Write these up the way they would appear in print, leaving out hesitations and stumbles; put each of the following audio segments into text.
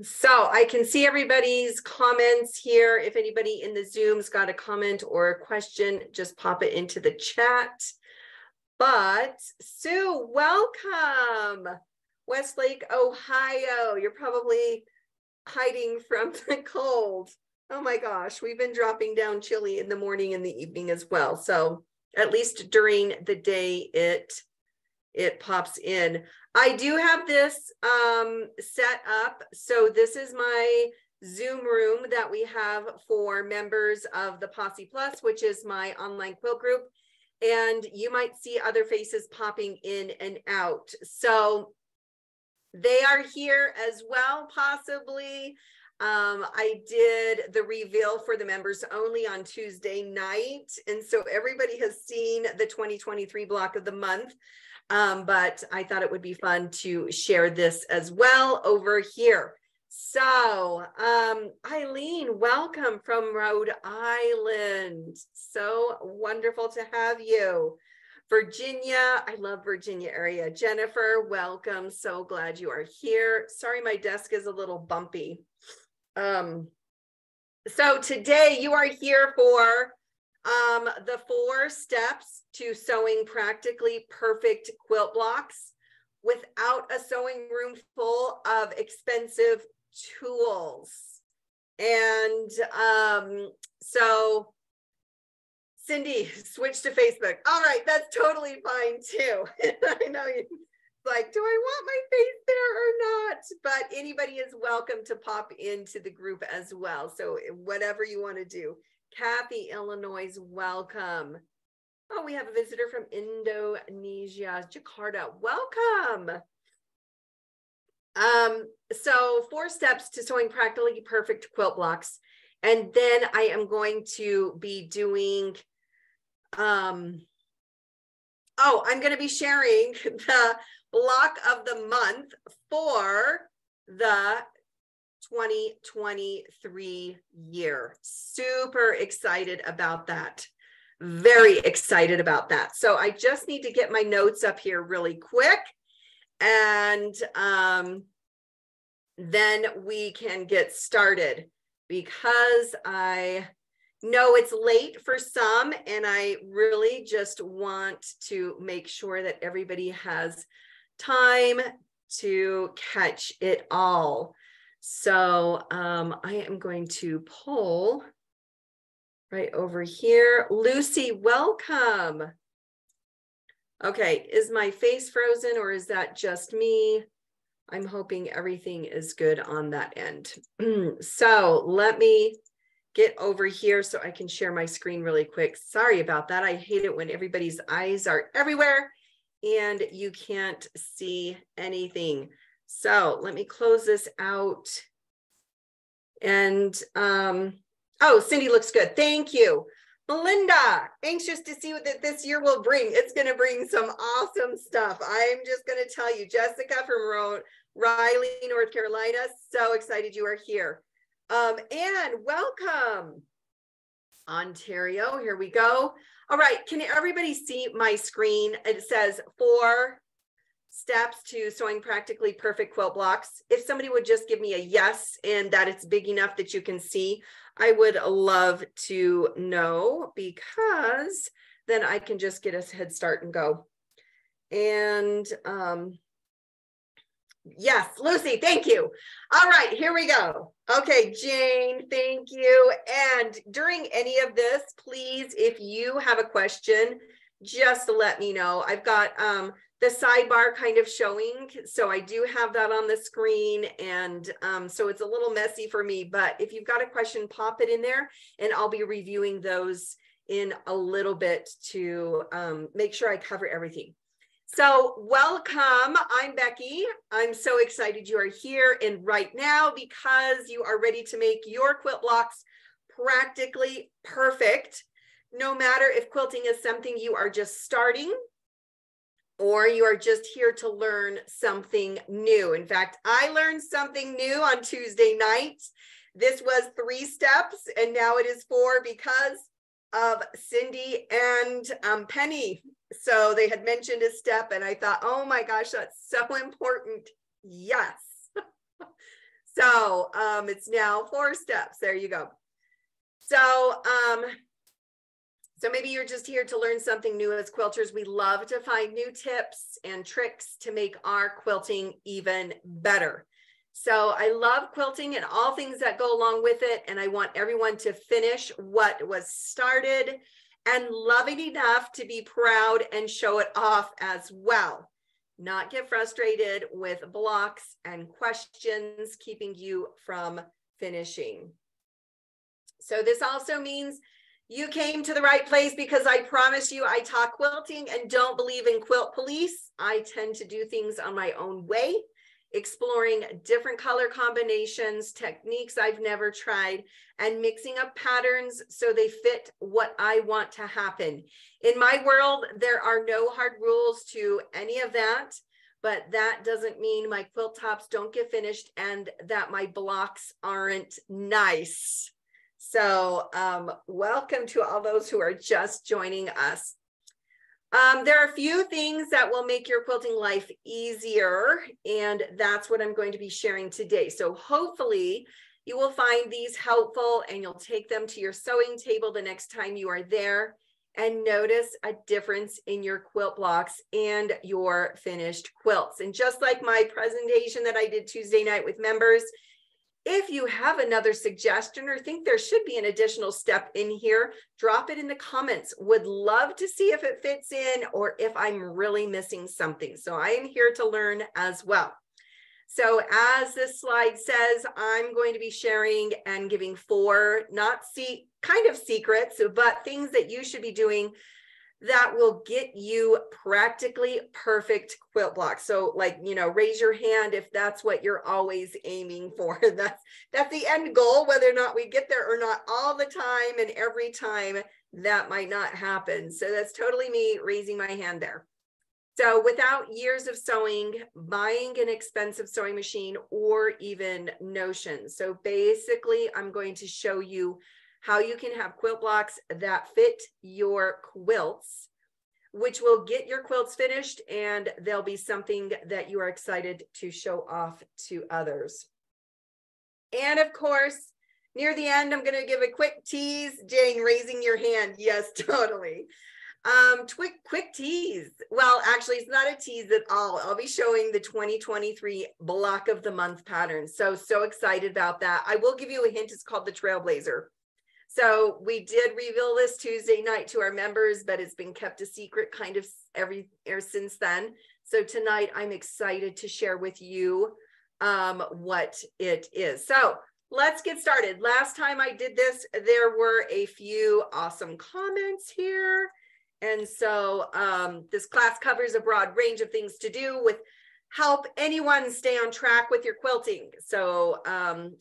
So I can see everybody's comments here. If anybody in the Zoom's got a comment or a question, just pop it into the chat. But Sue, welcome. Westlake, Ohio. You're probably hiding from the cold. Oh my gosh, we've been dropping down chilly in the morning and the evening as well. So at least during the day, it pops in. I do have this set up. So this is my Zoom room that we have for members of the Posse Plus, which is my online quilt group. And you might see other faces popping in and out. So they are here as well, possibly. I did the reveal for the members only on Tuesday night. And so everybody has seen the 2023 block of the month. But I thought it would be fun to share this as well over here. So, Eileen, welcome from Rhode Island. So wonderful to have you. Virginia, I love Virginia area. Jennifer, welcome. So glad you are here. Sorry, my desk is a little bumpy. So today you are here for the 4 steps to sewing practically perfect quilt blocks without a sewing room full of expensive tools. And so Cindy, switch to Facebook. All right, that's totally fine too. I know you like, do I want my face there or not? But anybody is welcome to pop into the group as well. So whatever you want to do. Kathy, Illinois, welcome. Oh, we have a visitor from Indonesia, Jakarta. Welcome. So 4 steps to sewing practically perfect quilt blocks. And then I am going to be doing, I'm going to be sharing the block of the month for the 2023 year. Super excited about that. Very excited about that. So I just need to get my notes up here really quick, and then we can get started, because I know it's late for some, and I really just want to make sure that everybody has time to catch it all. So I am going to pull right over here. Lucy, welcome. Okay, is my face frozen or is that just me? I'm hoping everything is good on that end. So let me get over here so I can share my screen really quick. Sorry about that. I hate it when everybody's eyes are everywhere and you can't see anything. So let me close this out. And, oh, Cindy looks good. Thank you. Melinda, anxious to see what this year will bring. It's going to bring some awesome stuff. I'm just going to tell you, Jessica from Raleigh, North Carolina, so excited you are here. And welcome, Ontario. Here we go. All right, can everybody see my screen? It says 4 steps to sewing practically perfect quilt blocks. If somebody would just give me a yes and that it's big enough that you can see, I would love to know, because then I can just get a head start and go. And yes, Lucy, thank you. All right, here we go. Okay, Jane, thank you. And during any of this, please, if you have a question, just let me know. I've got the sidebar kind of showing, so I do have that on the screen, and so it's a little messy for me, but if you've got a question, pop it in there and I'll be reviewing those in a little bit to make sure I cover everything. So welcome, I'm Becky. I'm so excited you are here and right now, because you are ready to make your quilt blocks practically perfect, no matter if quilting is something you are just starting or you are just here to learn something new. In fact, I learned something new on Tuesday night. This was 3 steps and now it is 4 because of Cindy and Penny. So they had mentioned a step and I thought, oh my gosh, that's so important. Yes. So it's now 4 steps. There you go. So, so maybe you're just here to learn something new. As quilters, we love to find new tips and tricks to make our quilting even better. So I love quilting and all things that go along with it. And I want everyone to finish what was started and love it enough to be proud and show it off as well. Not get frustrated with blocks and questions keeping you from finishing. So this also means you came to the right place, because I promise you I talk quilting and don't believe in quilt police. I tend to do things on my own way, exploring different color combinations, techniques I've never tried, and mixing up patterns so they fit what I want to happen. In my world, there are no hard rules to any of that, but that doesn't mean my quilt tops don't get finished and that my blocks aren't nice. So welcome to all those who are just joining us. There are a few things that will make your quilting life easier, and that's what I'm going to be sharing today. So hopefully you will find these helpful and you'll take them to your sewing table the next time you are there and notice a difference in your quilt blocks and your finished quilts. And just like my presentation that I did Tuesday night with members, if you have another suggestion or think there should be an additional step in here, drop it in the comments. Would love to see if it fits in or if I'm really missing something. So I am here to learn as well. So as this slide says, I'm going to be sharing and giving 4, kind of secrets, but things that you should be doing that will get you practically perfect quilt blocks. So like, you know, raise your hand if that's what you're always aiming for. That's the end goal. Whether or not we get there or not all the time and every time, that might not happen. So that's totally me raising my hand there. So without years of sewing, buying an expensive sewing machine or even notions. So basically, I'm going to show you how you can have quilt blocks that fit your quilts, which will get your quilts finished, and they'll be something that you are excited to show off to others. And of course, near the end, I'm going to give a quick tease. Jane, raising your hand. Yes, totally. Quick tease. Well, actually, it's not a tease at all. I'll be showing the 2023 block of the month pattern. So excited about that. I will give you a hint. It's called the Trailblazer. So we did reveal this Tuesday night to our members, but it's been kept a secret kind of ever since then. So tonight I'm excited to share with you what it is. So let's get started. Last time I did this, there were a few awesome comments here. And so this class covers a broad range of things to do with help anyone stay on track with your quilting. So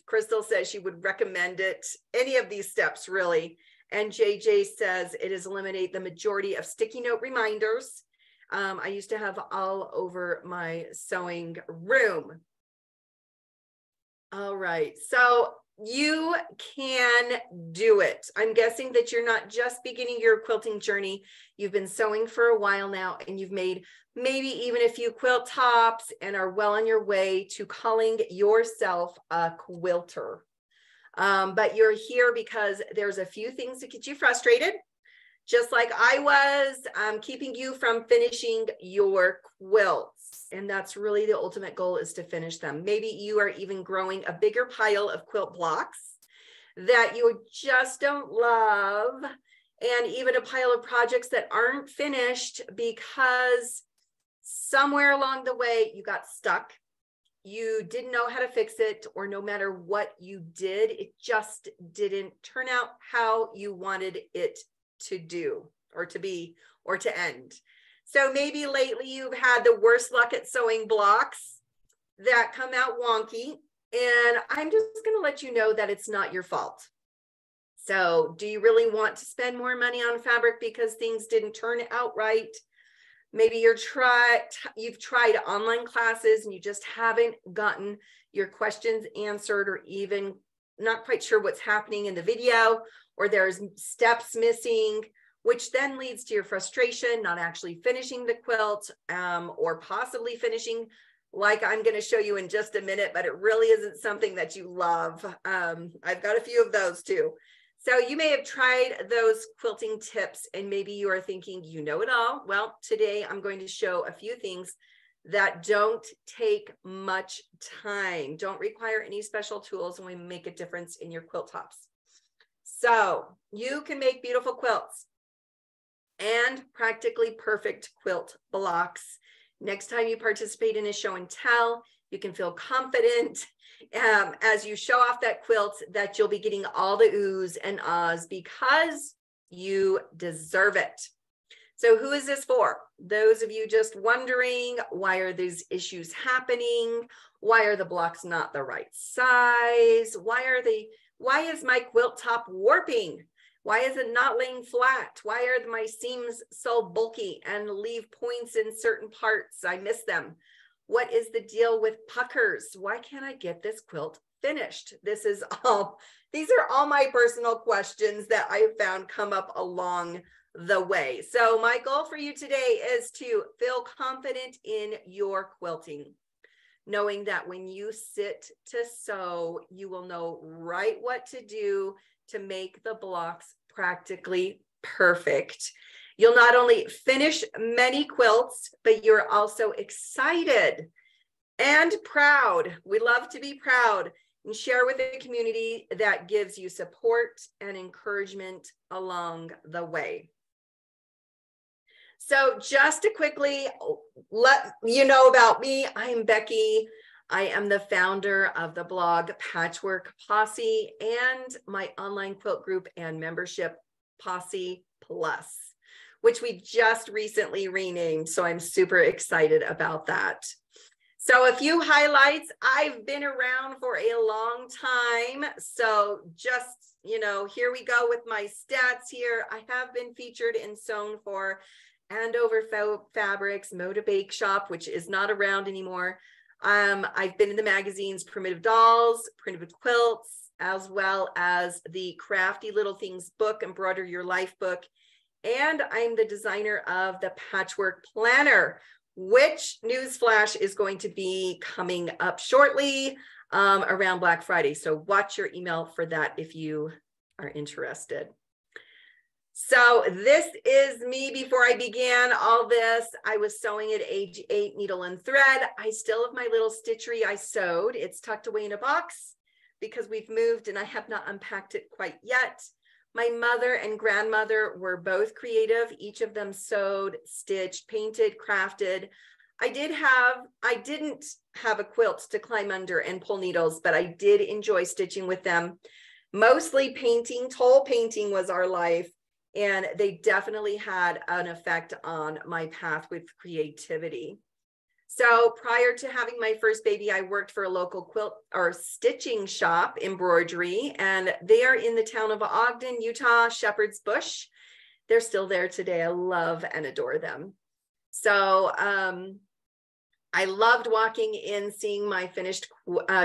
Crystal says she would recommend it, any of these steps really. And JJ says it is eliminate the majority of sticky note reminders. I used to have all over my sewing room. All right, so you can do it. I'm guessing that you're not just beginning your quilting journey. You've been sewing for a while now, and you've made maybe even a few quilt tops and are well on your way to calling yourself a quilter. But you're here because there's a few things that get you frustrated, just like I was, keeping you from finishing your quilts. And that's really the ultimate goal, is to finish them. Maybe you are even growing a bigger pile of quilt blocks that you just don't love, and even a pile of projects that aren't finished because somewhere along the way you got stuck. You didn't know how to fix it, or no matter what you did, it just didn't turn out how you wanted it to do, or to be, or to end. So maybe lately you've had the worst luck at sewing blocks that come out wonky, and I'm just going to let you know that it's not your fault. So do you really want to spend more money on fabric because things didn't turn out right? Maybe you've tried online classes and you just haven't gotten your questions answered, or even not quite sure what's happening in the video, or there's steps missing, which then leads to your frustration, not actually finishing the quilt, or possibly finishing like I'm going to show you in just a minute, but it really isn't something that you love. I've got a few of those too. So you may have tried those quilting tips and maybe you are thinking, you know it all. Well, today I'm going to show a few things that don't take much time, don't require any special tools, and we make a difference in your quilt tops. So you can make beautiful quilts and practically perfect quilt blocks. Next time you participate in a show and tell, you can feel confident as you show off that quilt that you'll be getting all the oohs and ahs because you deserve it. So who is this for? Those of you just wondering, why are these issues happening? Why are the blocks not the right size? Why is my quilt top warping? Why is it not laying flat? Why are my seams so bulky and leave points in certain parts? I miss them. What is the deal with puckers? Why can't I get this quilt finished? These are all my personal questions that I have found come up along the way. So my goal for you today is to feel confident in your quilting, knowing that when you sit to sew, you will know right what to do to make the blocks practically perfect. You'll not only finish many quilts, but you're also excited and proud. We love to be proud and share with a community that gives you support and encouragement along the way. So just to quickly let you know about me, I'm Becky. I am the founder of the blog Patchwork Posse and my online quilt group and membership Posse Plus, which we just recently renamed. So I'm super excited about that. So a few highlights. I've been around for a long time. So just, here we go with my stats here. I have been featured in Sewn For, Andover Fabrics, Moda Bake Shop, which is not around anymore. I've been in the magazines Primitive Dolls, Primitive Quilts, as well as the Crafty Little Things book, Embroider Your Life book. And I'm the designer of the Patchwork Planner, which newsflash is going to be coming up shortly around Black Friday. So watch your email for that if you are interested. So this is me before I began all this. I was sewing at age 8, needle and thread. I still have my little stitchery I sewed. It's tucked away in a box because we've moved and I have not unpacked it quite yet. My mother and grandmother were both creative. Each of them sewed, stitched, painted, crafted. I didn't have a quilt to climb under and pull needles, but I did enjoy stitching with them. Mostly painting, toll painting was our life. And they definitely had an effect on my path with creativity. So prior to having my first baby, I worked for a local quilt or stitching shop, embroidery, and they are in the town of Ogden, Utah, Shepherd's Bush. They're still there today. I love and adore them. So I loved walking in, seeing my finished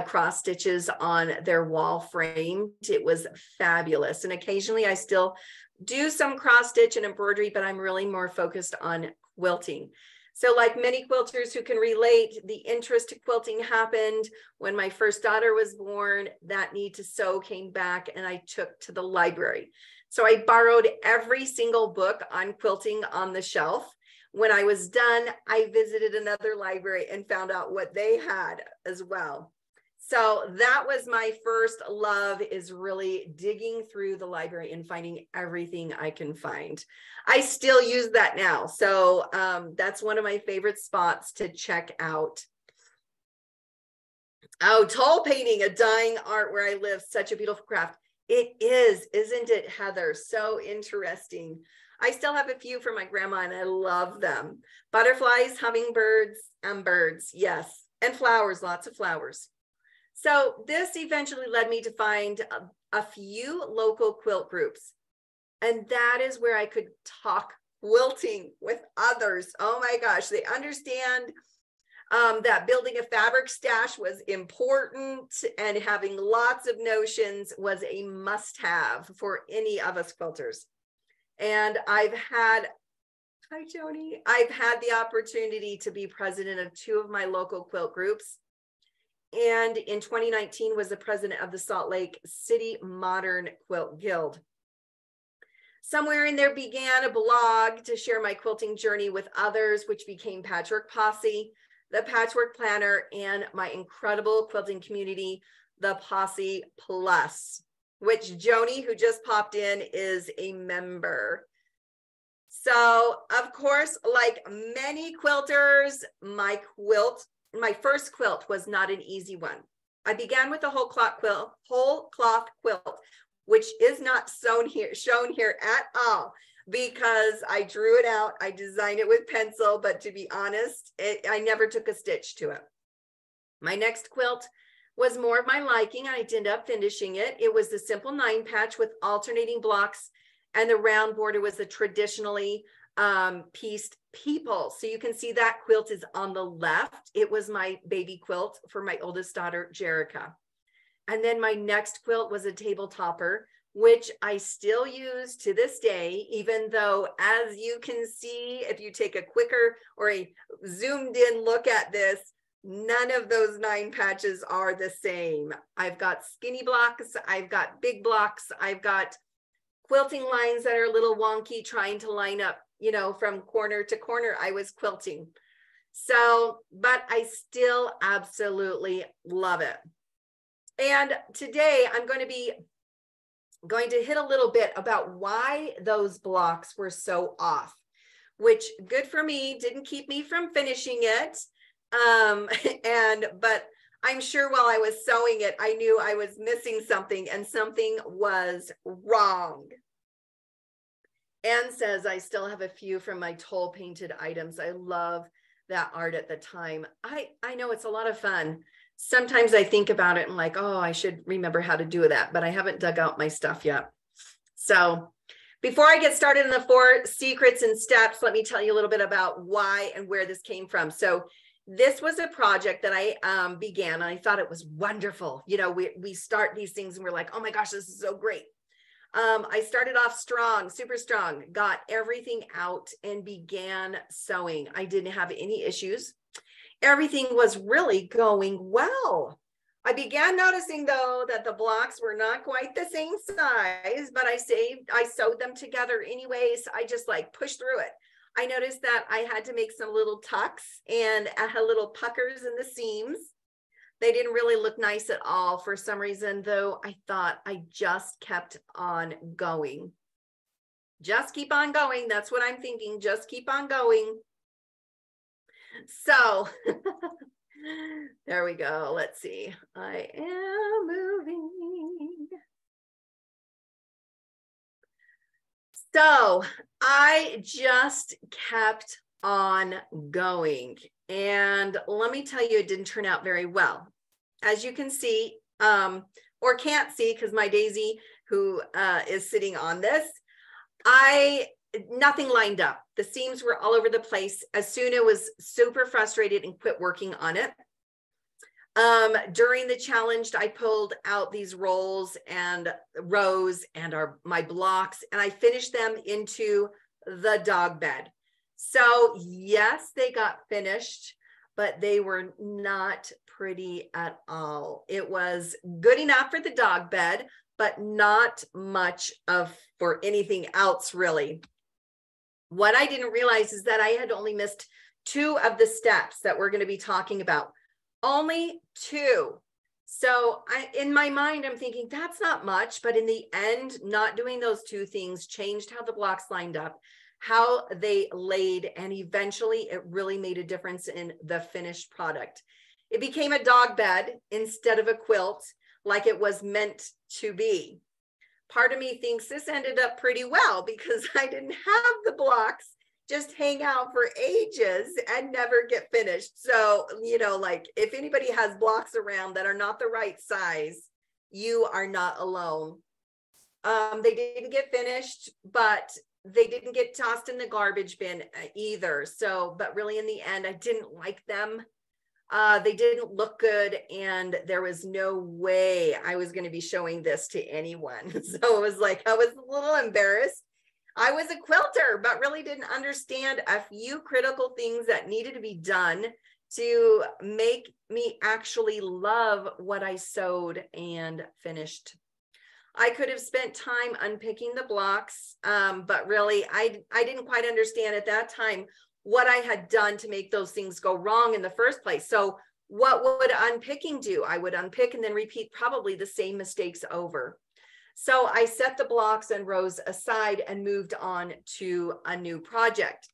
cross stitches on their wall frame. It was fabulous. And occasionally I still do some cross stitch and embroidery, but I'm really more focused on quilting. So like many quilters who can relate, the interest to quilting happened when my first daughter was born. That need to sew came back and I took to the library. So I borrowed every single book on quilting on the shelf. When I was done, I visited another library and found out what they had as well. So that was my first love, is really digging through the library and finding everything I can find. I still use that now. So that's one of my favorite spots to check out. Oh, toll painting, a dying art where I live. Such a beautiful craft. It is, isn't it, Heather? So interesting. I still have a few for my grandma and I love them. Butterflies, hummingbirds, and birds. Yes. And flowers, lots of flowers. So this eventually led me to find a few local quilt groups. And that is where I could talk quilting with others. Oh my gosh, they understand that building a fabric stash was important and having lots of notions was a must-have for any of us quilters. And I've had Hi, Joni. I've had the opportunity to be president of 2 of my local quilt groups. And in 2019 was the president of the Salt Lake City Modern Quilt Guild. Somewhere in there began a blog to share my quilting journey with others, which became Patchwork Posse, the Patchwork Planner, and my incredible quilting community, the Posse Plus, which Joni, who just popped in, is a member. So, of course, like many quilters, my first quilt was not an easy one. I began with a whole cloth quilt, which is not shown here at all, because I drew it out. I designed it with pencil, but to be honest, I never took a stitch to it. My next quilt was more of my liking, and I ended up finishing it. It was the simple 9 patch with alternating blocks, and the round border was a traditionally pieced people. So you can see that quilt is on the left. It was my baby quilt for my oldest daughter, Jerica. And then my next quilt was a table topper, which I still use to this day, even though, as you can see, if you take a quicker or a zoomed in look at this, none of those 9 patches are the same. I've got skinny blocks, I've got big blocks, I've got quilting lines that are a little wonky, trying to line up, you know, from corner to corner. I was quilting. So, but I still absolutely love it. And today I'm going to hit a little bit about why those blocks were so off, which, good for me, didn't keep me from finishing it. But I'm sure while I was sewing it, I knew I was missing something, and something was wrong. Anne says, I still have a few from my toll painted items. I love that art at the time. I know it's a lot of fun. Sometimes I think about it and like, oh, I should remember how to do that, but I haven't dug out my stuff yet. So before I get started in the 4 secrets and steps, let me tell you a little bit about why and where this came from. So this was a project that I began, and I thought it was wonderful. You know, we start these things and we're like, oh my gosh, this is so great. I started off strong, super strong, got everything out and began sewing. I didn't have any issues. Everything was really going well. I began noticing, though, that the blocks were not quite the same size, but I sewed them together anyways. I just like pushed through it. I noticed that I had to make some little tucks, and I had little puckers in the seams. They didn't really look nice at all for some reason, though. I thought I just kept on going. Just keep on going. That's what I'm thinking. Just keep on going. So there we go. Let's see. I am moving. So I just kept on going. And let me tell you, it didn't turn out very well. As you can see, or can't see, because my Daisy, who is sitting on this, nothing lined up. The seams were all over the place. As soon as I was super frustrated and quit working on it. During the challenge, I pulled out these rolls and rows and my blocks, and I finished them into the dog bed. So yes, they got finished, but they were not pretty at all. It was good enough for the dog bed, but not much for anything else, really. What I didn't realize is that I had only missed 2 of the steps that we're going to be talking about. Only 2. So in my mind, I'm thinking that's not much, but in the end, not doing those 2 things changed how the blocks lined up, how they laid, and eventually it really made a difference in the finished product. It became a dog bed instead of a quilt, like it was meant to be. Part of me thinks this ended up pretty well, because I didn't have the blocks just hang out for ages and never get finished. So, you know, like if anybody has blocks around that are not the right size, you are not alone. They didn't get finished, but they didn't get tossed in the garbage bin either. So, but really in the end, I didn't like them. They didn't look good, and there was no way I was going to be showing this to anyone. So it was like, I was a little embarrassed. I was a quilter, but really didn't understand a few critical things that needed to be done to make me actually love what I sewed and finished. I could have spent time unpicking the blocks, but really I didn't quite understand at that time what I had done to make those things go wrong in the first place. So what would unpicking do? I would unpick and then repeat probably the same mistakes over. So I set the blocks and rows aside and moved on to a new project.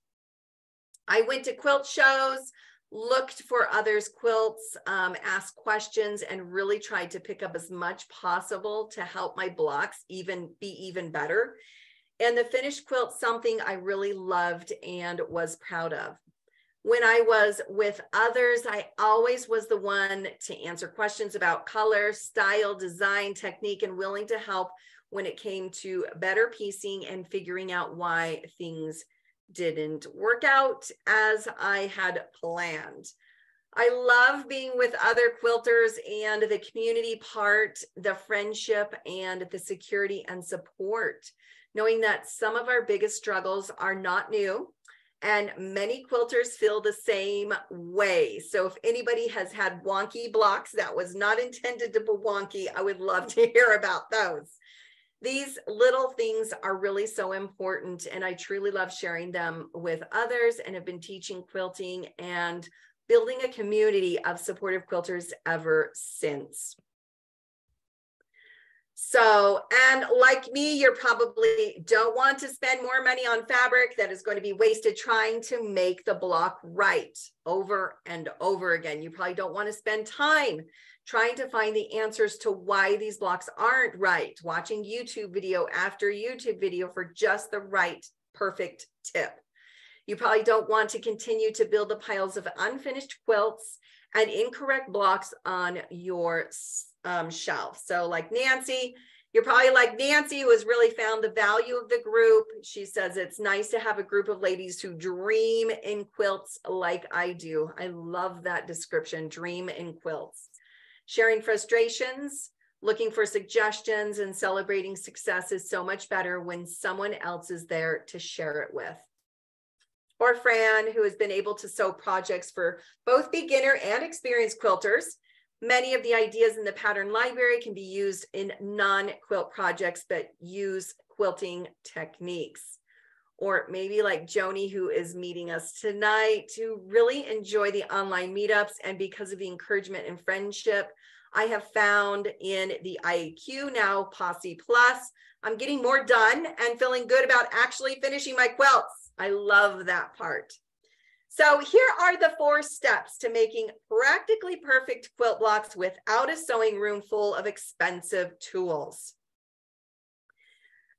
I went to quilt shows, looked for others' quilts, asked questions, and really tried to pick up as much possible to help my blocks be even better. And the finished quilt, something I really loved and was proud of. When I was with others, I always was the one to answer questions about color, style, design, technique, and willing to help when it came to better piecing and figuring out why things didn't work out as I had planned. I love being with other quilters and the community part, the friendship, and the security and support, knowing that some of our biggest struggles are not new. And many quilters feel the same way. So if anybody has had wonky blocks that was not intended to be wonky, I would love to hear about those. These little things are really so important, and I truly love sharing them with others and have been teaching quilting and building a community of supportive quilters ever since. So, and like me, you probably don't want to spend more money on fabric that is going to be wasted trying to make the block right over and over again. You probably don't want to spend time trying to find the answers to why these blocks aren't right, watching YouTube video after YouTube video for just the right, perfect tip. You probably don't want to continue to build the piles of unfinished quilts and incorrect blocks on your shelf. So like Nancy, you're probably like Nancy, who has really found the value of the group. She says it's nice to have a group of ladies who dream in quilts like I do. I love that description, dream in quilts. Sharing frustrations, looking for suggestions, and celebrating success is so much better when someone else is there to share it with. Or Fran, who has been able to sew projects for both beginner and experienced quilters. Many of the ideas in the pattern library can be used in non-quilt projects, but use quilting techniques. Or maybe like Joni, who is meeting us tonight, to really enjoy the online meetups. And because of the encouragement and friendship I have found in the IAQ, now Posse Plus, I'm getting more done and feeling good about actually finishing my quilts. I love that part. So here are the 4 steps to making practically perfect quilt blocks without a sewing room full of expensive tools.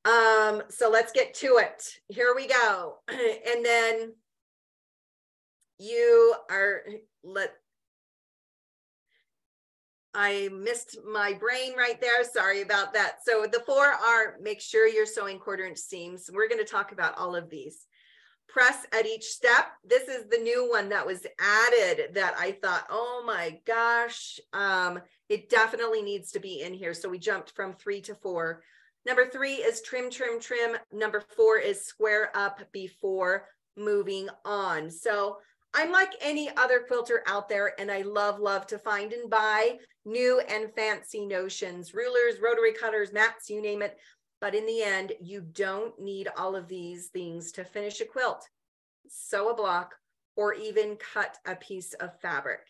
So let's get to it. Here we go. And then I missed my brain right there. Sorry about that. So the 4 are: make sure you're sewing 1/4 inch seams. We're going to talk about all of these. Press at each step. This is the new one that was added that I thought, oh my gosh, it definitely needs to be in here. So we jumped from 3 to 4. Number 3 is trim, trim, trim. Number 4 is square up before moving on. So I'm like any other quilter out there, and I love to find and buy new and fancy notions, rulers, rotary cutters, mats, you name it. But in the end, you don't need all of these things to finish a quilt, sew a block, or even cut a piece of fabric.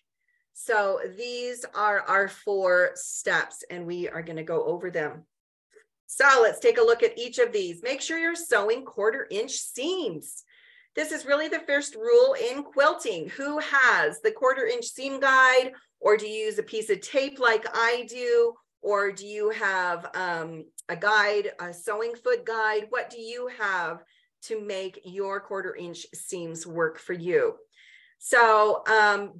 So these are our 4 steps, and we are going to go over them. So let's take a look at each of these. Make sure you're sewing 1/4 inch seams. This is really the first rule in quilting. Who has the 1/4 inch seam guide, or do you use a piece of tape like I do? Or do you have a guide, a sewing foot guide? What do you have to make your 1/4 inch seams work for you? So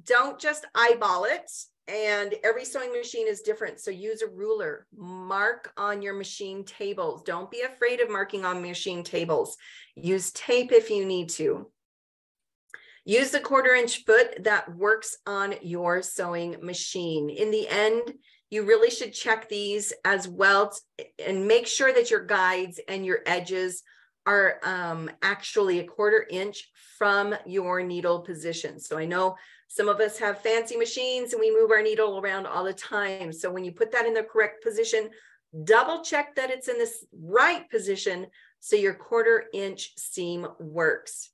don't just eyeball it. And every sewing machine is different. So use a ruler, mark on your machine tables. Don't be afraid of marking on machine tables. Use tape if you need to. Use the 1/4 inch foot that works on your sewing machine. In the end, you really should check these as well and make sure that your guides and your edges are actually 1/4 inch from your needle position. So I know some of us have fancy machines and we move our needle around all the time. So when you put that in the correct position, double check that it's in this right position so your 1/4 inch seam works.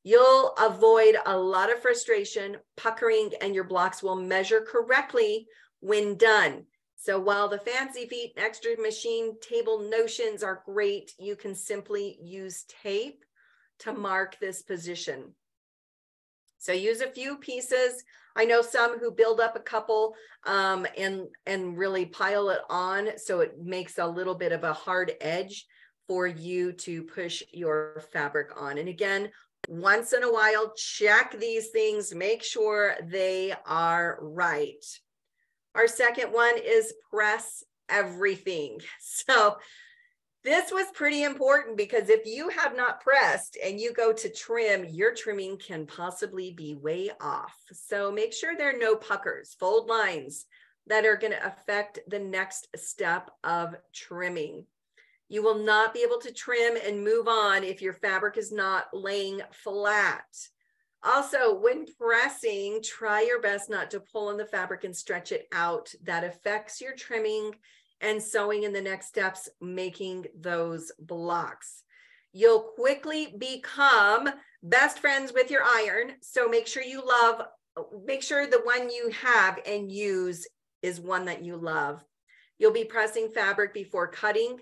You'll avoid a lot of frustration, puckering, and your blocks will measure correctly when done. So while the fancy feet extra machine table notions are great, you can simply use tape to mark this position. So use a few pieces. I know some who build up a couple and really pile it on, so it makes a little bit of a hard edge for you to push your fabric on. And again, once in a while, check these things, make sure they are right. Our second one is press everything. So this was pretty important because if you have not pressed and you go to trim, your trimming can possibly be way off. So make sure there are no puckers, fold lines that are going to affect the next step of trimming. You will not be able to trim and move on if your fabric is not laying flat. Also, when pressing, try your best not to pull on the fabric and stretch it out. That affects your trimming and sewing in the next steps, making those blocks. You'll quickly become best friends with your iron. So make sure the one you have and use is one that you love. You'll be pressing fabric before cutting.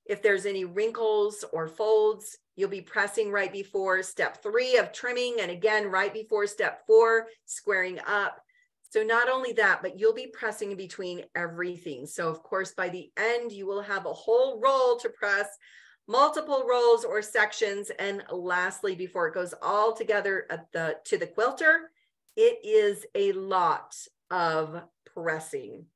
If there's any wrinkles or folds, you'll be pressing right before step 3 of trimming, and again, right before step 4, squaring up. So not only that, but you'll be pressing in between everything. So of course, by the end, you will have a whole roll to press, multiple rolls or sections. And lastly, before it goes all together to the quilter, it is a lot of pressing.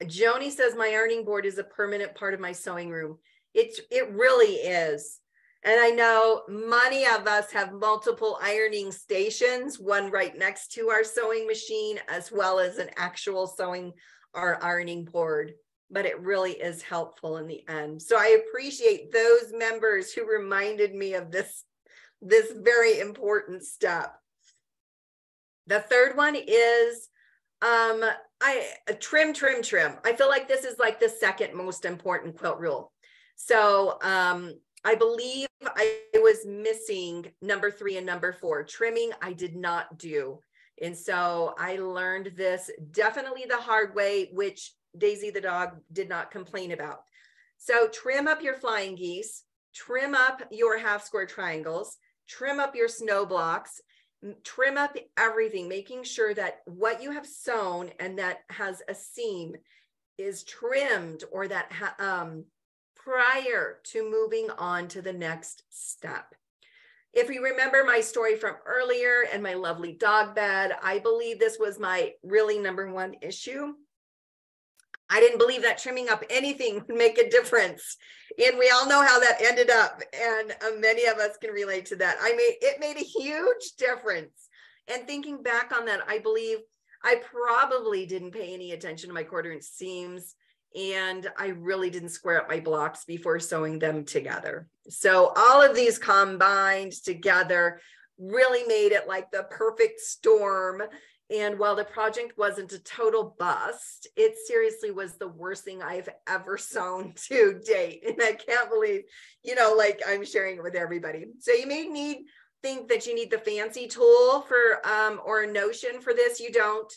Joni says, my ironing board is a permanent part of my sewing room. It really is. And I know many of us have multiple ironing stations, one right next to our sewing machine, as well as an actual sewing or ironing board. But it really is helpful in the end. So I appreciate those members who reminded me of this very important step. The third one is trim. I feel like this is like the second most important quilt rule. So I believe I was missing number 3 and number 4. Trimming, I did not do. And so I learned this definitely the hard way, which Daisy the dog did not complain about. So trim up your flying geese, trim up your half square triangles, trim up your snow blocks, trim up everything, making sure that what you have sewn and that has a seam is trimmed, or that prior to moving on to the next step. If you remember my story from earlier and my lovely dog bed, I believe this was my really number 1 issue. I didn't believe that trimming up anything would make a difference. And we all know how that ended up. And many of us can relate to that. It made a huge difference. And thinking back on that, I believe I probably didn't pay any attention to my 1/4 inch seams. And I really didn't square up my blocks before sewing them together. So all of these combined together really made it like the perfect storm. And while the project wasn't a total bust, it seriously was the worst thing I've ever sewn to date. And I can't believe, like I'm sharing it with everybody. So you may think that you need the fancy tool for, or a notion for this. You don't.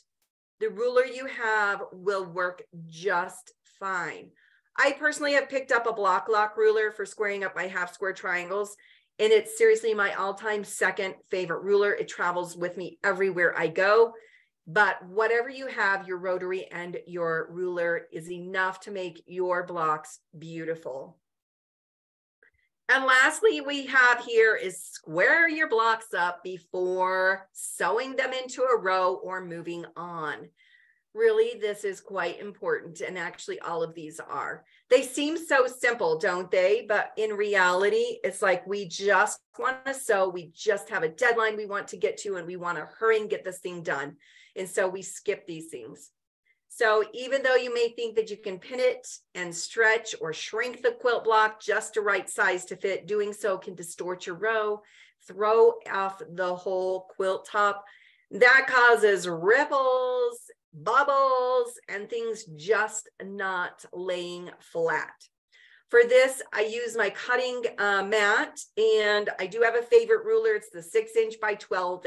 The ruler you have will work just fine. I personally have picked up a block lock ruler for squaring up my half square triangles, and it's seriously my all-time second favorite ruler. It travels with me everywhere I go. But whatever you have, your rotary and your ruler is enough to make your blocks beautiful. And lastly, we have here is square your blocks up before sewing them into a row or moving on. Really, this is quite important, and actually all of these are. They seem so simple, don't they? But in reality, it's like we just want to sew, we just have a deadline we want to get to, and we want to hurry and get this thing done. And so we skip these things. So even though you may think that you can pin it and stretch or shrink the quilt block just to right size to fit, doing so can distort your row, throw off the whole quilt top. That causes ripples, bubbles, and things just not laying flat. For this, I use my cutting mat, and I do have a favorite ruler. It's the 6" by 12".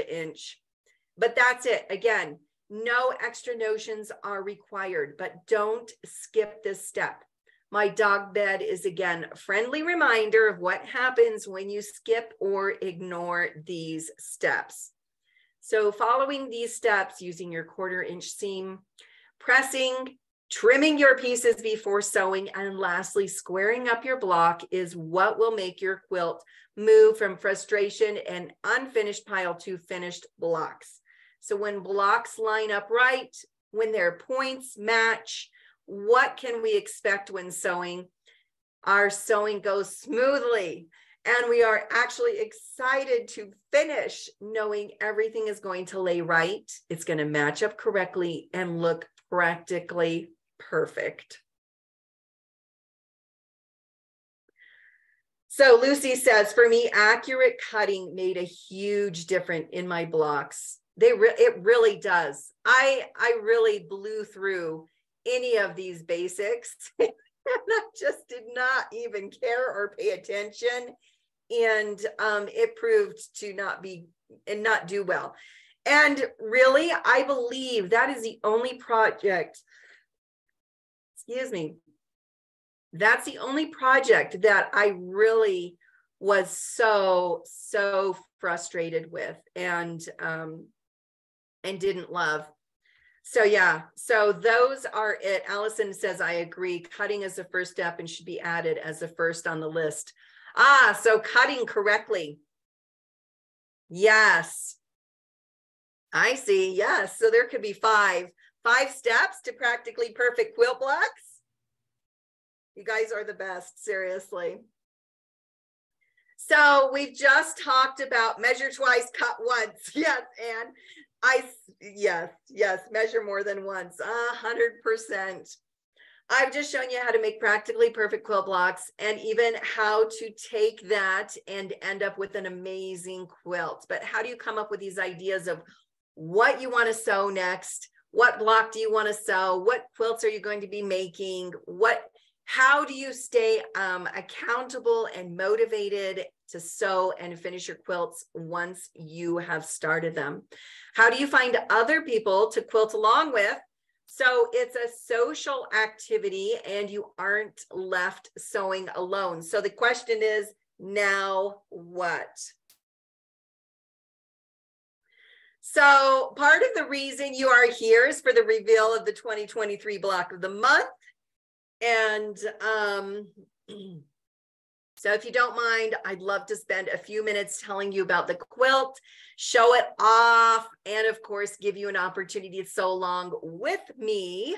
But that's it. Again, no extra notions are required, but don't skip this step. My dog bed is, again, a friendly reminder of what happens when you skip or ignore these steps. So following these steps, using your 1/4" seam, pressing, trimming your pieces before sewing, and lastly, squaring up your block is what will make your quilt move from frustration and unfinished pile to finished blocks. So when blocks line up right, when their points match, what can we expect when sewing? Our sewing goes smoothly, and we are actually excited to finish knowing everything is going to lay right. It's going to match up correctly and look practically perfect. So Lucy says, for me, accurate cutting made a huge difference in my blocks. It really does. I really blew through any of these basics and I just did not even care or pay attention. And it proved to not do well. And really, I believe that is the only project, excuse me, that's the only project that I really was so frustrated with and didn't love. So yeah, so those are it. Allison says, I agree. Cutting is the first step and should be added as the first on the list. So cutting correctly. Yes. I see. Yes. So there could be five steps to practically perfect quilt blocks. You guys are the best, seriously. So we've just talked about measure twice, cut once. Yes, and yes, measure more than once, 100%. I've just shown you how to make practically perfect quilt blocks and even how to take that and end up with an amazing quilt. But how do you come up with these ideas of what you want to sew next? What block do you want to sew? What quilts are you going to be making? How do you stay accountable and motivated to sew and finish your quilts once you have started them? How do you find other people to quilt along with? So it's a social activity and you aren't left sewing alone. So the question is, now what? So part of the reason you are here is for the reveal of the 2023 block of the month. And so if you don't mind, I'd love to spend a few minutes telling you about the quilt, show it off, and of course, give you an opportunity to sew along with me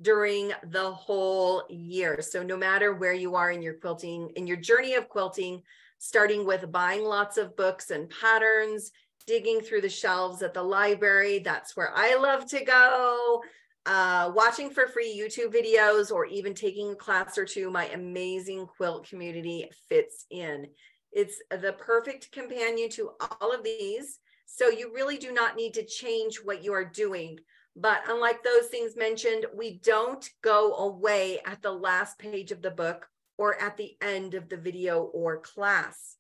during the whole year. So no matter where you are in your quilting, in your journey of quilting, starting with buying lots of books and patterns, digging through the shelves at the library, that's where I love to go. Watching for free YouTube videos or even taking a class or two, my amazing quilt community fits in. It's the perfect companion to all of these. So you really do not need to change what you are doing. But unlike those things mentioned, we don't go away at the last page of the book or at the end of the video or class.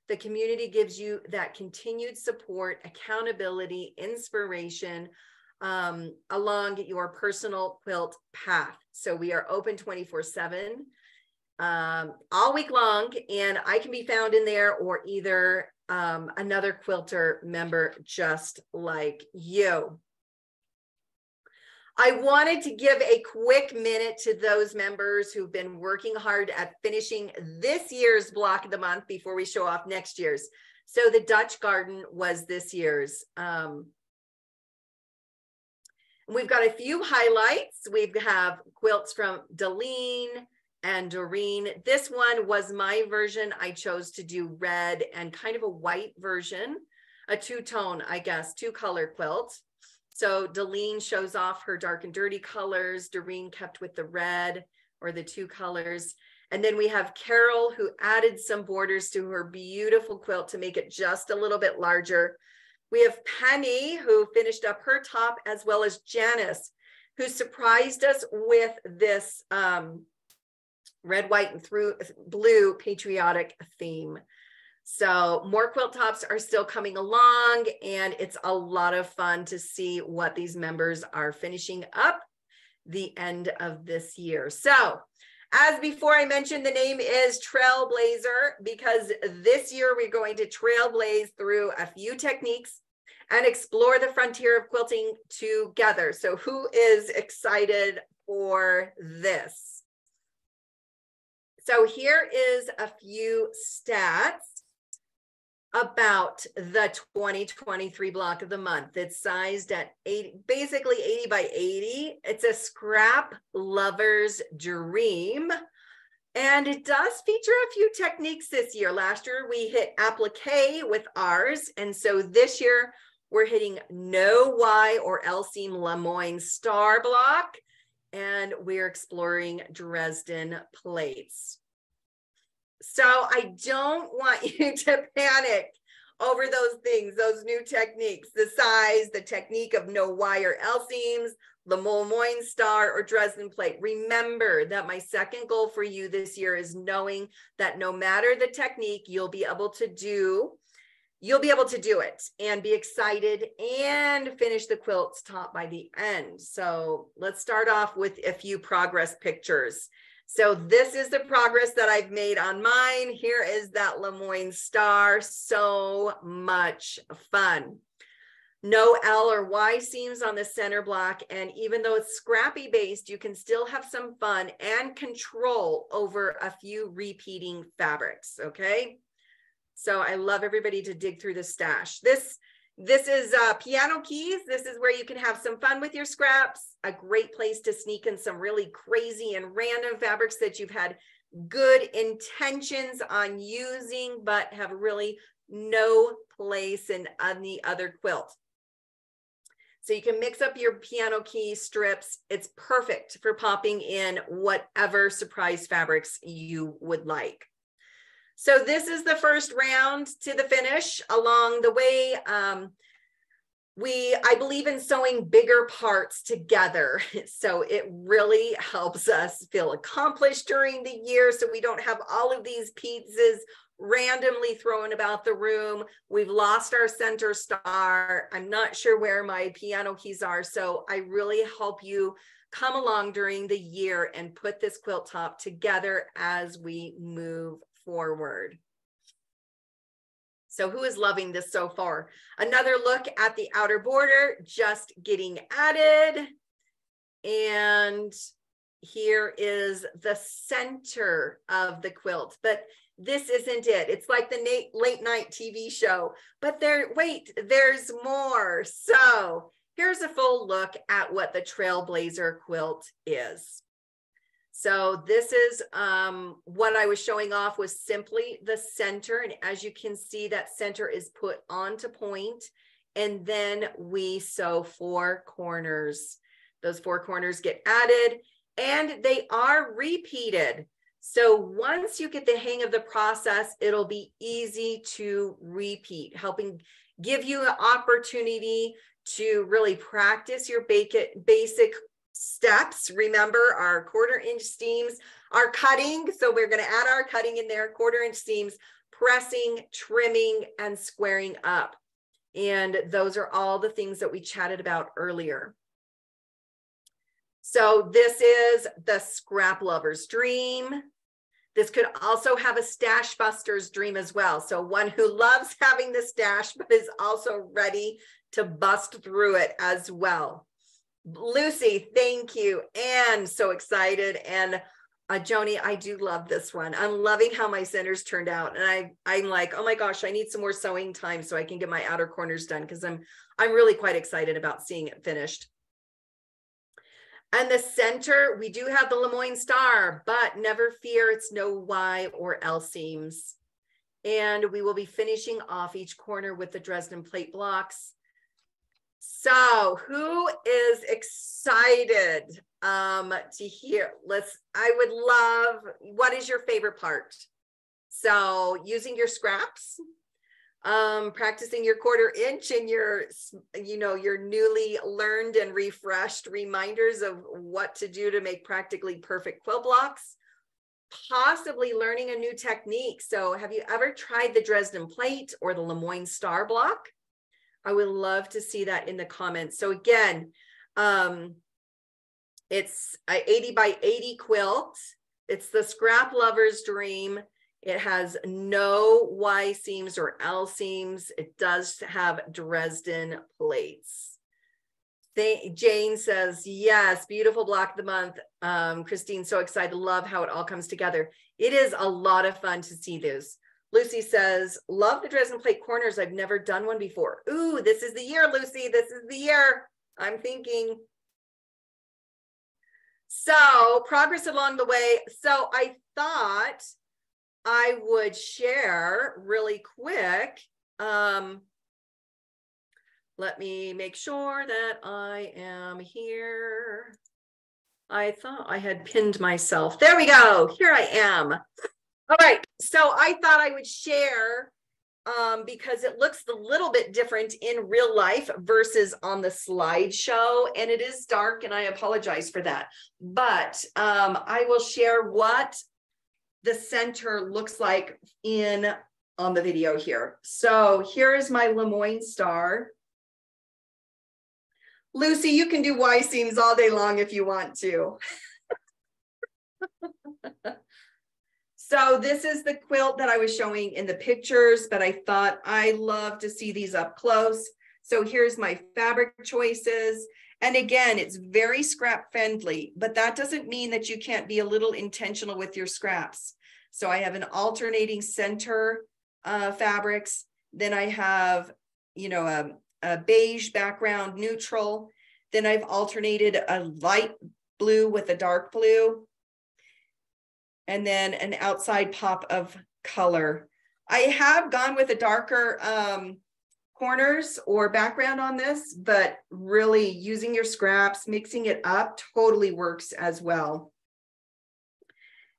The community gives you that continued support, accountability, inspiration, along your personal quilt path. So we are open 24/7, all week long, and I can be found in there or either another quilter member just like you. I wanted to give a quick minute to those members who've been working hard at finishing this year's block of the month before we show off next year's. So the Dutch Garden was this year's. We've got a few highlights. We have quilts from Deline and Doreen. This one was my version. I chose to do red and kind of a white version, a two-tone, I guess, two-color quilt. So Delene shows off her dark and dirty colors. Doreen kept with the red or the two colors. And then we have Carol, who added some borders to her beautiful quilt to make it just a little bit larger. We have Penny, who finished up her top, as well as Janice, who surprised us with this red, white, and through blue patriotic theme. So more quilt tops are still coming along, and it's a lot of fun to see what these members are finishing up the end of this year. So as before, I mentioned the name is Trailblazer because this year we're going to trailblaze through a few techniques and explore the frontier of quilting together. So who is excited for this? So here is a few stats about the 2023 block of the month. It's sized at 80, basically 80 by 80. It's a scrap lover's dream. And it does feature a few techniques this year. Last year we hit applique with ours. And so this year we're hitting no Y or L seam Lemoyne star block. And we're exploring Dresden plates. So I don't want you to panic over those things, those new techniques, the size, the technique of no Y or L seams, the Lemoyne star or Dresden plate. Remember that my second goal for you this year is knowing that no matter the technique, you'll be able to do it and be excited and finish the quilt's top by the end. So let's start off with a few progress pictures. So this is the progress that I've made on mine. Here is that Lemoyne star. So much fun. No L or Y seams on the center block. And even though it's scrappy based, you can still have some fun and control over a few repeating fabrics. Okay. So I love everybody to dig through the stash. This is piano keys. This is where you can have some fun with your scraps. A great place to sneak in some really crazy and random fabrics that you've had good intentions on using, but have really no place in any other quilt. So you can mix up your piano key strips. It's perfect for popping in whatever surprise fabrics you would like. So this is the first round to the finish. Along the way, I believe in sewing bigger parts together. So it really helps us feel accomplished during the year, so we don't have all of these pieces randomly thrown about the room. We've lost our center star. I'm not sure where my piano keys are. So I really hope you come along during the year and put this quilt top together as we move forward. So who is loving this so far? Another look at the outer border, just getting added. And here is the center of the quilt, but this isn't it. It's like the late night TV show, but there's more. So here's a full look at what the Trailblazer quilt is. So this is what I was showing off was simply the center. And as you can see, that center is put onto point, and then we sew 4 corners. Those 4 corners get added and they are repeated. So once you get the hang of the process, it'll be easy to repeat, helping give you an opportunity to really practice your basic steps. Remember our 1/4 inch seams, our cutting. So we're going to add our cutting in there, 1/4 inch seams, pressing, trimming, and squaring up. And those are all the things that we chatted about earlier. So this is the scrap lover's dream. This could also have a stash buster's dream as well. So one who loves having the stash, but is also ready to bust through it as well. Lucy, thank you. And so excited. And Joni, I do love this one. I'm loving how my centers turned out. And I'm like, oh my gosh, I need some more sewing time so I can get my outer corners done, because I'm really quite excited about seeing it finished. And the center, we do have the Lemoyne star, but never fear, it's no Y or L seams. And we will be finishing off each corner with the Dresden plate blocks. So who is excited to hear? I would love, what is your favorite part? So using your scraps, practicing your 1/4 inch and your, your newly learned and refreshed reminders of what to do to make practically perfect quilt blocks, possibly learning a new technique. So have you ever tried the Dresden plate or the Lemoyne star block? I would love to see that in the comments. So again, it's an 80 by 80 quilt. It's the scrap lover's dream. It has no Y seams or L seams. It does have Dresden plates. Jane says, yes, beautiful block of the month. Christine, so excited. Love how it all comes together. It is a lot of fun to see this. Lucy says, love the Dresden plate corners. I've never done one before. Ooh, this is the year, Lucy. This is the year. I'm thinking. So progress along the way. So I thought I would share really quick. Let me make sure that I am here. I thought I had pinned myself. There we go. Here I am. All right. So I thought I would share because it looks a little bit different in real life versus on the slideshow. And it is dark and I apologize for that. But I will share what the center looks like on the video here. So here is my Lemoyne star. Lucy, you can do Y seams all day long if you want to. So this is the quilt that I was showing in the pictures, but I thought I love to see these up close. So here's my fabric choices. And again, it's very scrap friendly, but that doesn't mean that you can't be a little intentional with your scraps. So I have an alternating center fabrics. Then I have, a beige background neutral. Then I've alternated a light blue with a dark blue. And then an outside pop of color. I have gone with a darker corners or background on this, but really using your scraps, mixing it up totally works as well.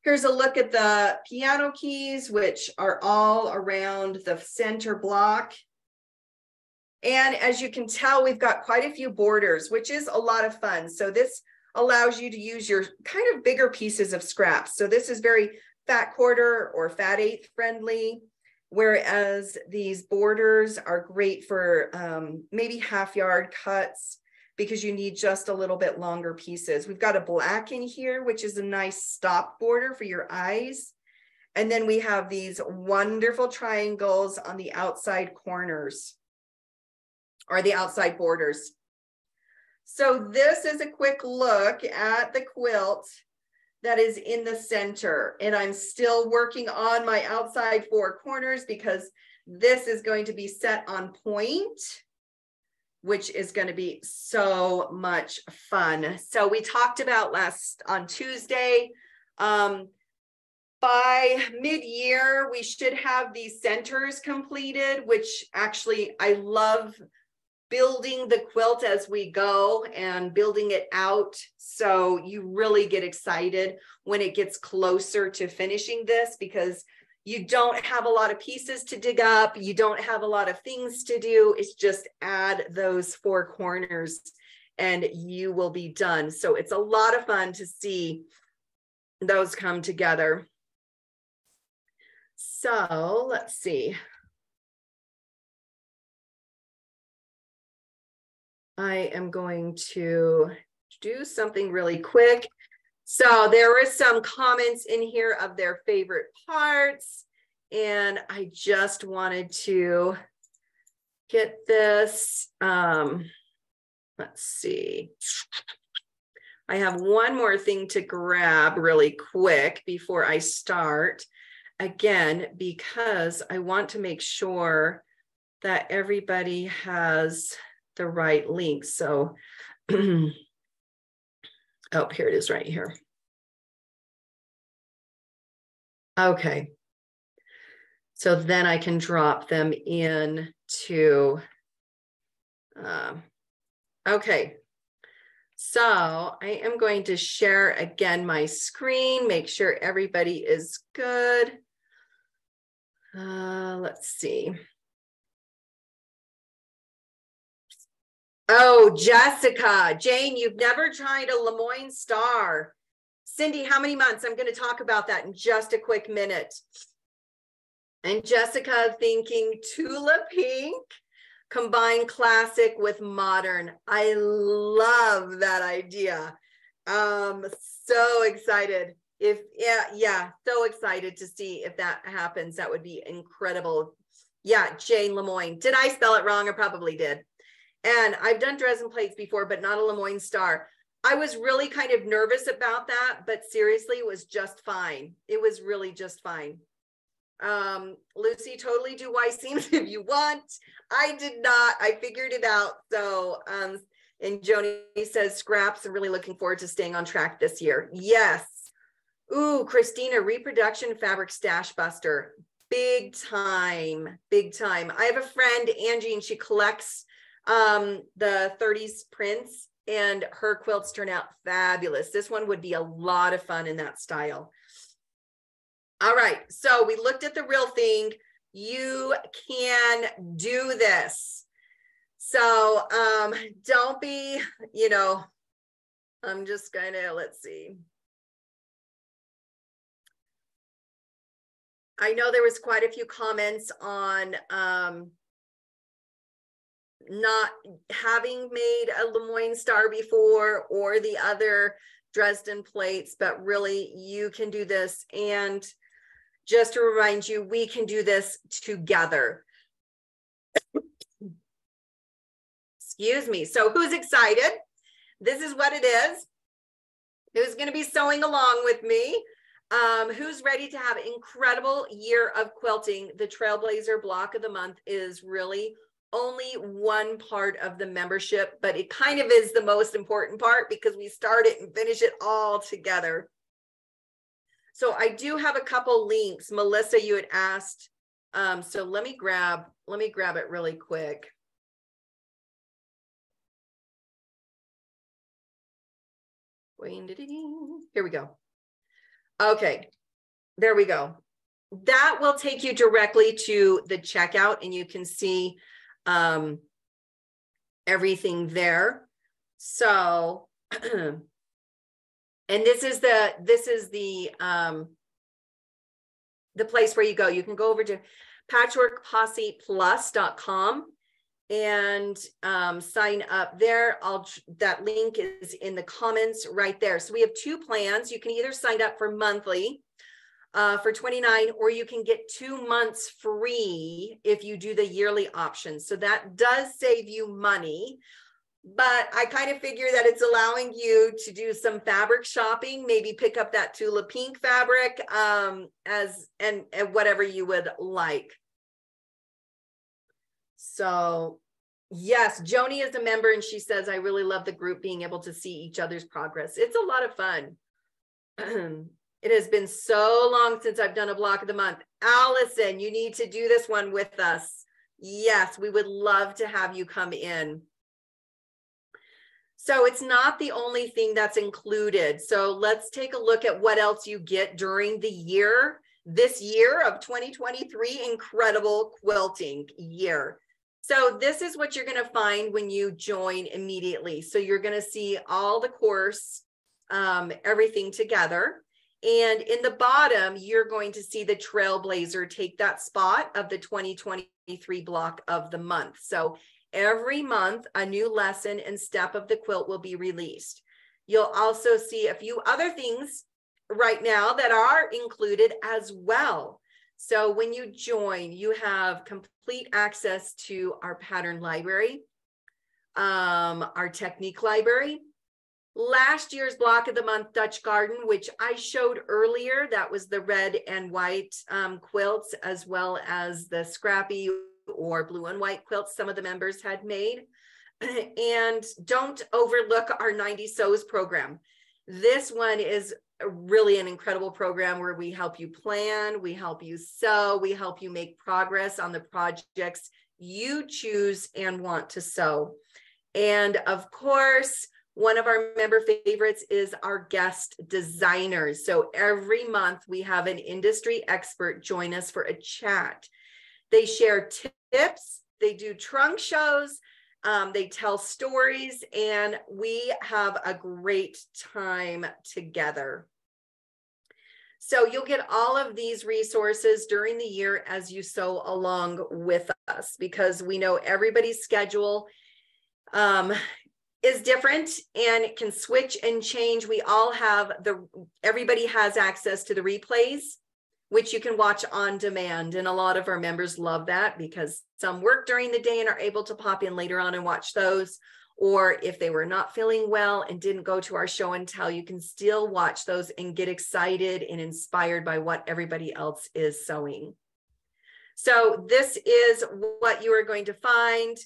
Here's a look at the piano keys, which are all around the center block. And as you can tell, we've got quite a few borders, which is a lot of fun. So this allows you to use your kind of bigger pieces of scraps. So this is very fat 1/4 or fat 1/8 friendly, whereas these borders are great for maybe 1/2 yard cuts because you need just a little bit longer pieces. We've got a black in here, which is a nice stop border for your eyes. And then we have these wonderful triangles on the outside corners or the outside borders. So this is a quick look at the quilt that is in the center. And I'm still working on my outside 4 corners because this is going to be set on point, which is going to be so much fun. So we talked about on Tuesday, by mid-year, we should have these centers completed, which actually I love building the quilt as we go and building it out. So you really get excited when it gets closer to finishing this because you don't have a lot of pieces to dig up. You don't have a lot of things to do. It's just add those 4 corners and you will be done. So it's a lot of fun to see those come together. So let's see. I am going to do something really quick. So there were some comments in here of their favorite parts, and I just wanted to get this. Let's see. I have one more thing to grab really quick before I start. Again, because I want to make sure that everybody has the right link. So, oh, here it is right here. Okay. So then I can drop them in to Okay. So I am going to share again my screen, make sure everybody is good. Let's see. Oh, Jessica, Jane, you've never tried a Lemoyne Star. Cindy, how many months? I'm going to talk about that in just a quick minute. And Jessica thinking Tula Pink, combine classic with modern. I love that idea. So excited. So excited to see if that happens. That would be incredible. Yeah, Jane Lemoyne. Did I spell it wrong? I probably did. And I've done Dresden plates before, but not a Lemoyne Star. I was really kind of nervous about that, but seriously, it was just fine. It was really just fine. Lucy, totally do Y seams if you want. I did not. I figured it out. So, and Joni says scraps. I'm really looking forward to staying on track this year. Yes. Ooh, Christina, reproduction fabric stash buster. Big time. Big time. I have a friend, Angie, and she collects the 30s prints, and her quilts turn out fabulous. This one would be a lot of fun in that style. All right, so we looked at the real thing. You can do this. So don't be, I'm just gonna, let's see. I know there was quite a few comments on not having made a Lemoyne Star before or the other Dresden plates, but really you can do this. And just to remind you, we can do this together. Excuse me. So who's excited? This is what it is. Who's going to be sewing along with me? Who's ready to have an incredible year of quilting? The Trailblazer block of the month is really only one part of the membership, but it kind of is the most important part because we start it and finish it all together. So I do have a couple links. Melissa, you had asked. So let me grab it really quick. Here we go. Okay, there we go. That will take you directly to the checkout, and you can see everything there. So, and this is the place where you go. You can go over to patchworkposseplus.com and sign up there. That link is in the comments right there. So we have two plans. You can either sign up for monthly for $29, or you can get 2 months free if you do the yearly option. So that does save you money, but I kind of figure that it's allowing you to do some fabric shopping, maybe pick up that Tula Pink fabric and whatever you would like. So yes, Joni is a member, and she says, I really love the group being able to see each other's progress. It's a lot of fun. It has been so long since I've done a block of the month. Allison, you need to do this one with us. Yes, we would love to have you come in. So it's not the only thing that's included. So let's take a look at what else you get during the year. This year of 2023, incredible quilting year. So this is what you're going to find when you join immediately. So you're going to see all the course, everything together. And in the bottom, you're going to see the Trailblazer take that spot of the 2023 block of the month. So every month, a new lesson and step of the quilt will be released. You'll also see a few other things right now that are included as well. So when you join, you have complete access to our pattern library, our technique library, last year's block of the month Dutch Garden, which I showed earlier. That was the red and white quilts, as well as the scrappy or blue and white quilts some of the members had made. And don't overlook our 90 Sews program. This one is really an incredible program where we help you plan, we help you sew, we help you make progress on the projects you choose and want to sew. And of course, one of our member favorites is our guest designers. So every month we have an industry expert join us for a chat. They share tips, they do trunk shows, they tell stories, and we have a great time together. So you'll get all of these resources during the year as you sew along with us, because we know everybody's schedule is different and it can switch and change. We all have everybody has access to the replays, which you can watch on demand. And a lot of our members love that because some work during the day and are able to pop in later on and watch those. Or if they were not feeling well and didn't go to our show and tell, you can still watch those and get excited and inspired by what everybody else is sewing. So this is what you are going to find,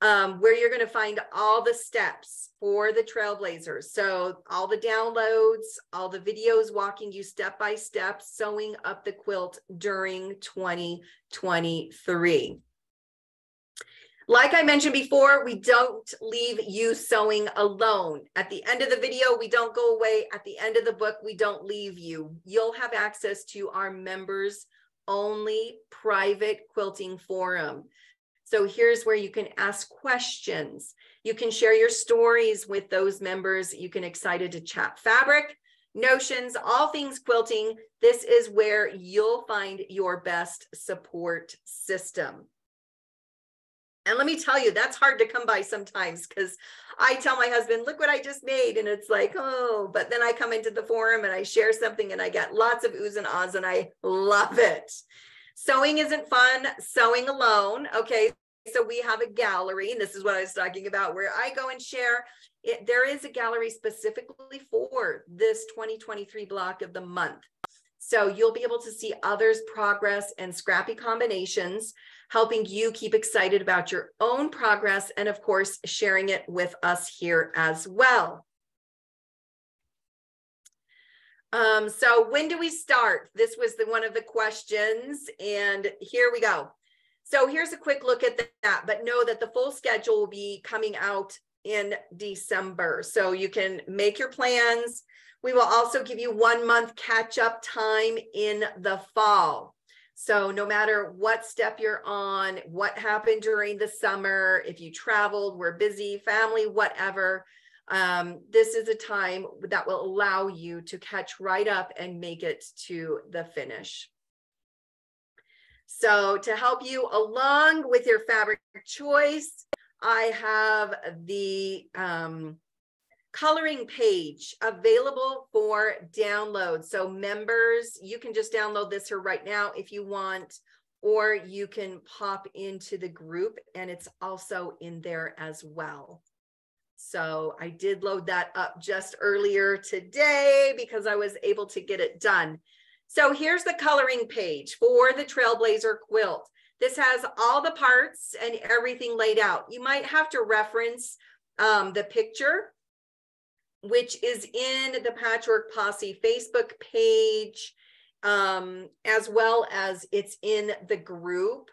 where you're going to find all the steps for the Trailblazers. So all the downloads, all the videos walking you step by step, sewing up the quilt during 2023. Like I mentioned before, we don't leave you sewing alone. At the end of the video, we don't go away. At the end of the book, we don't leave you. You'll have access to our members only private quilting forum. So here's where you can ask questions. You can share your stories with those members. You can excited to chat fabric, notions, all things quilting. This is where you'll find your best support system. And let me tell you, that's hard to come by sometimes, because I tell my husband, look what I just made. And it's like, oh, but then I come into the forum and I share something and I get lots of oohs and ahs and I love it. Sewing isn't fun, sewing alone. Okay, so we have a gallery, and this is what I was talking about, where I go and share. There is a gallery specifically for this 2023 block of the month. So you'll be able to see others' progress and scrappy combinations, helping you keep excited about your own progress, and of course, sharing it with us here as well. So when do we start? This was one of the questions, and here we go. So here's a quick look at that, but know that the full schedule will be coming out in December. So you can make your plans. We will also give you 1 month catch-up time in the fall. So no matter what step you're on, what happened during the summer, if you traveled, were busy, family, whatever, this is a time that will allow you to catch right up and make it to the finish. So to help you along with your fabric choice, I have the coloring page available for download. So members, you can just download this here right now if you want, or you can pop into the group and it's also in there as well. So I did load that up just earlier today because I was able to get it done. So here's the coloring page for the Trailblazer quilt. This has all the parts and everything laid out. You might have to reference the picture, which is in the Patchwork Posse Facebook page, as well as it's in the group.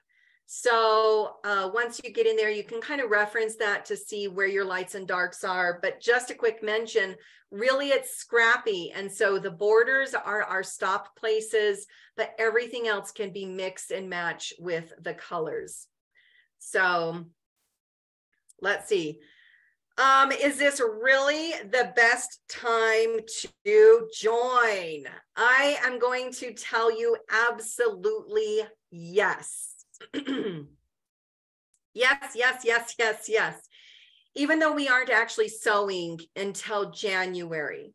So once you get in there, you can kind of reference that to see where your lights and darks are. But just a quick mention, really it's scrappy. And so the borders are our stop places, but everything else can be mixed and match with the colors. So let's see. Is this really the best time to join? I am going to tell you absolutely yes. Yes, yes, yes, yes, yes. Even though we aren't actually sewing until January.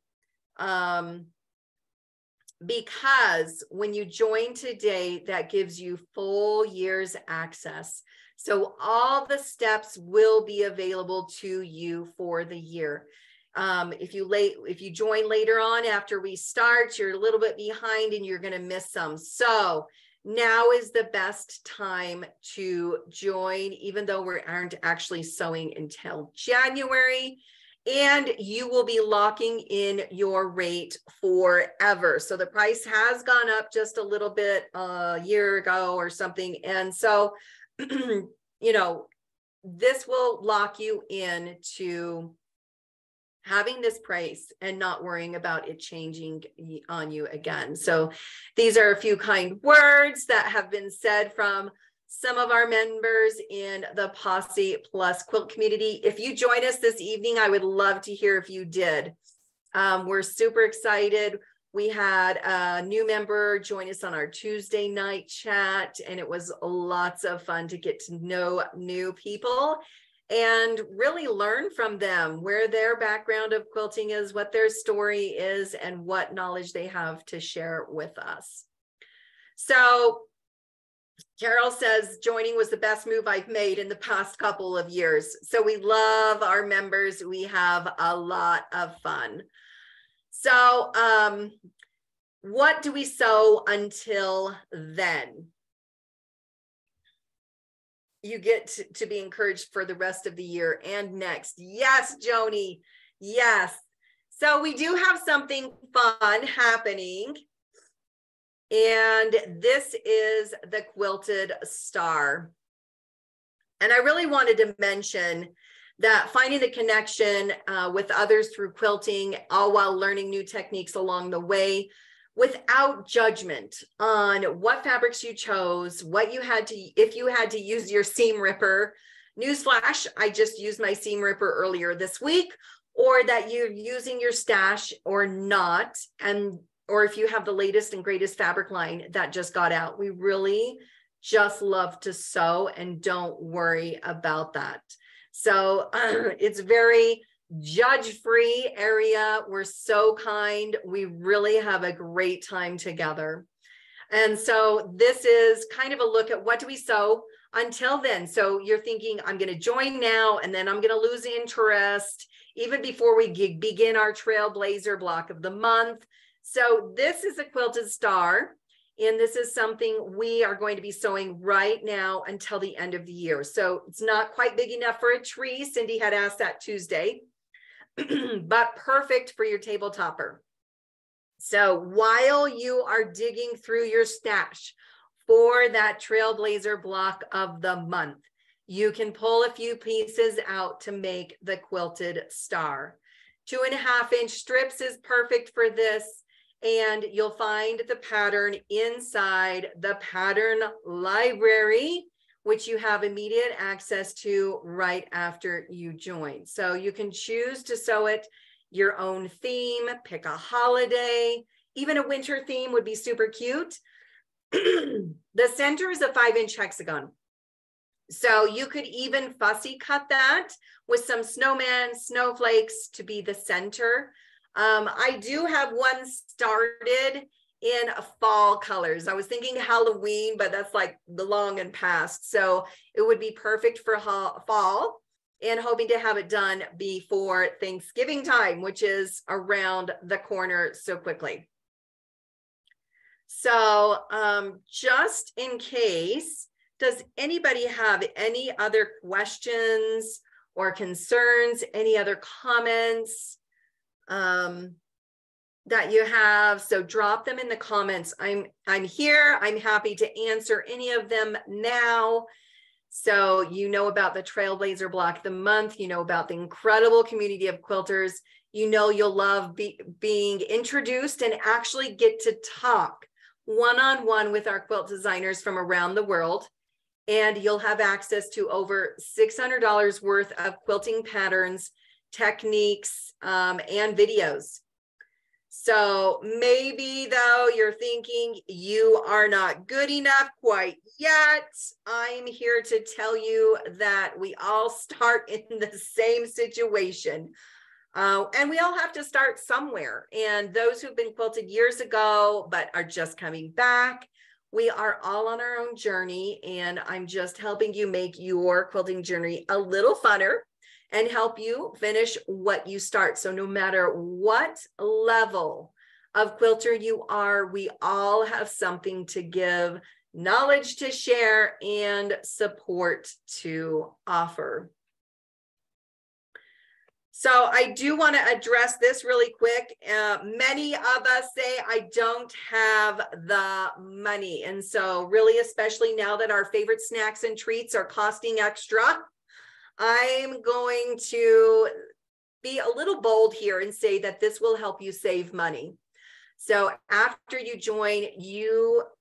Because when you join today, that gives you full year's access. So all the steps will be available to you for the year. If you join later on after we start, you're a little bit behind and you're going to miss some. So now is the best time to join, even though we aren't actually sewing until January. And you will be locking in your rate forever. So the price has gone up just a little bit a year ago or something. And so, you know, this will lock you into having this price and not worrying about it changing on you again. So these are a few kind words that have been said from some of our members in the Posse Plus Quilt community. If you join us this evening, I would love to hear if you did. We're super excited. We had a new member join us on our Tuesday night chat, and it was lots of fun to get to know new people and really learn from them where their background of quilting is, what their story is, and what knowledge they have to share with us. So Carol says, joining was the best move I've made in the past couple of years. So we love our members. We have a lot of fun. So what do we sew until then? You get to be encouraged for the rest of the year and next. Yes, Joni. Yes. So we do have something fun happening. And this is the Quilted Star. And I really wanted to mention that finding the connection with others through quilting, all while learning new techniques along the way, without judgment on what fabrics you chose, what you had to, if you had to use your seam ripper. Newsflash, I just used my seam ripper earlier this week, or that you're using your stash or not, and or if you have the latest and greatest fabric line that just got out. We really just love to sew and don't worry about that. So it's very judge-free area. We're so kind. We really have a great time together. And so this is kind of a look at what do we sew until then. So you're thinking, I'm going to join now, and then I'm going to lose interest even before we begin our Trailblazer block of the month. So this is a Quilted Star, and this is something we are going to be sewing right now until the end of the year. So it's not quite big enough for a tree. Cindy had asked that Tuesday. But perfect for your table topper. So while you are digging through your stash for that Trailblazer block of the month, you can pull a few pieces out to make the Quilted Star. 2.5 inch strips is perfect for this, and you'll find the pattern inside the pattern library, which you have immediate access to right after you join. So you can choose to sew it your own theme, pick a holiday, even a winter theme would be super cute. The center is a 5 inch hexagon. So you could even fussy cut that with some snowman, snowflakes to be the center. I do have one started in fall colors. I was thinking Halloween, but that's like the long and past. So it would be perfect for fall, and hoping to have it done before Thanksgiving time, which is around the corner so quickly. So just in case, does anybody have any other questions or concerns, any other comments that you have? So drop them in the comments. I'm here. I'm happy to answer any of them now. So you know about the Trailblazer block of the month. You know about the incredible community of quilters. You know you'll love being introduced and actually get to talk one-on-one with our quilt designers from around the world. And you'll have access to over $600 worth of quilting patterns, techniques, and videos. So maybe though you're thinking you are not good enough quite yet, I'm here to tell you that we all start in the same situation. And we all have to start somewhere. And those who've been quilted years ago, but are just coming back, we are all on our own journey. And I'm just helping you make your quilting journey a little funner and help you finish what you start. So no matter what level of quilter you are, we all have something to give, knowledge to share, and support to offer. So I do want to address this really quick. Many of us say, I don't have the money. And so really, especially now that our favorite snacks and treats are costing extra, I'm going to be a little bold here and say that this will help you save money. So after you join,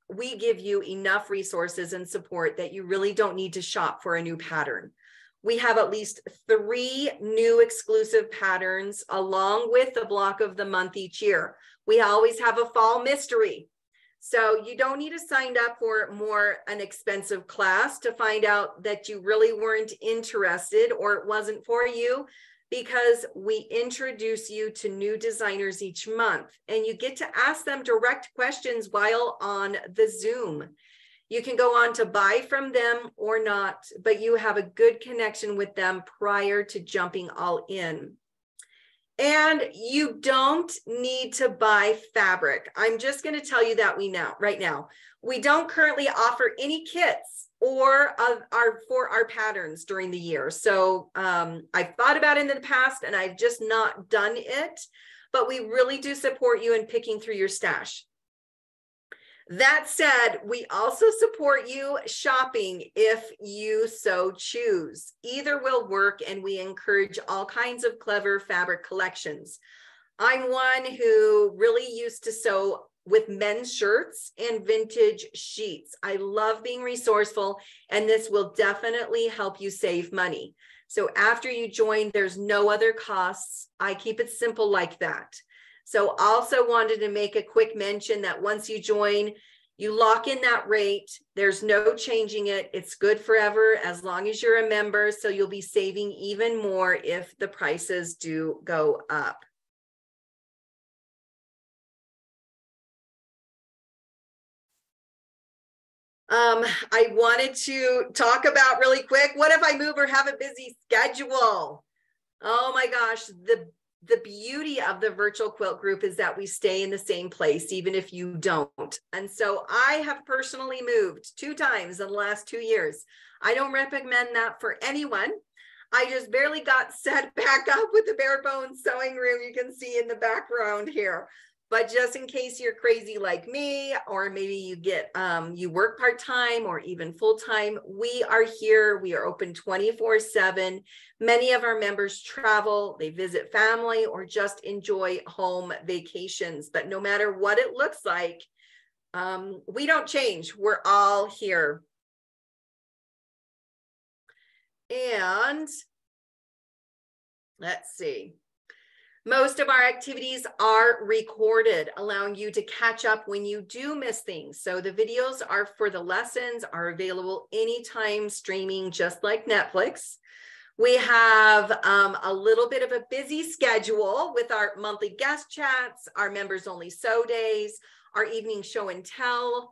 we give you enough resources and support that you really don't need to shop for a new pattern. We have at least 3 new exclusive patterns along with the block of the month each year. We always have a fall mystery. So you don't need to sign up for an expensive class to find out that you really weren't interested or it wasn't for you, because we introduce you to new designers each month and you get to ask them direct questions while on the Zoom. You can go on to buy from them or not, but you have a good connection with them prior to jumping all in. And you don't need to buy fabric. I'm just going to tell you that right now. We don't currently offer any kits for our patterns during the year. So I've thought about it in the past and I've just not done it, but we really do support you in picking through your stash. That said, we also support you shopping if you so choose. Either will work, and we encourage all kinds of clever fabric collections. I'm one who really used to sew with men's shirts and vintage sheets. I love being resourceful, and this will definitely help you save money. So after you join, there's no other costs. I keep it simple like that. So also wanted to make a quick mention that once you join, you lock in that rate. There's no changing it. It's good forever as long as you're a member. So you'll be saving even more if the prices do go up. I wanted to talk about really quick, what if I move or have a busy schedule? Oh my gosh, the beauty of the virtual quilt group is that we stay in the same place, even if you don't. And so I have personally moved 2 times in the last 2 years. I don't recommend that for anyone. I just barely got set back up with the bare bones sewing room you can see in the background here. But just in case you're crazy like me, or maybe you work part-time or even full-time, we are here. We are open 24/7. Many of our members travel, they visit family, or just enjoy home vacations. But no matter what it looks like, we don't change. We're all here. And let's see. Most of our activities are recorded, allowing you to catch up when you do miss things. So the videos for the lessons are available anytime streaming, just like Netflix. We have a little bit of a busy schedule with our monthly guest chats, our members only sew days, our evening show and tell,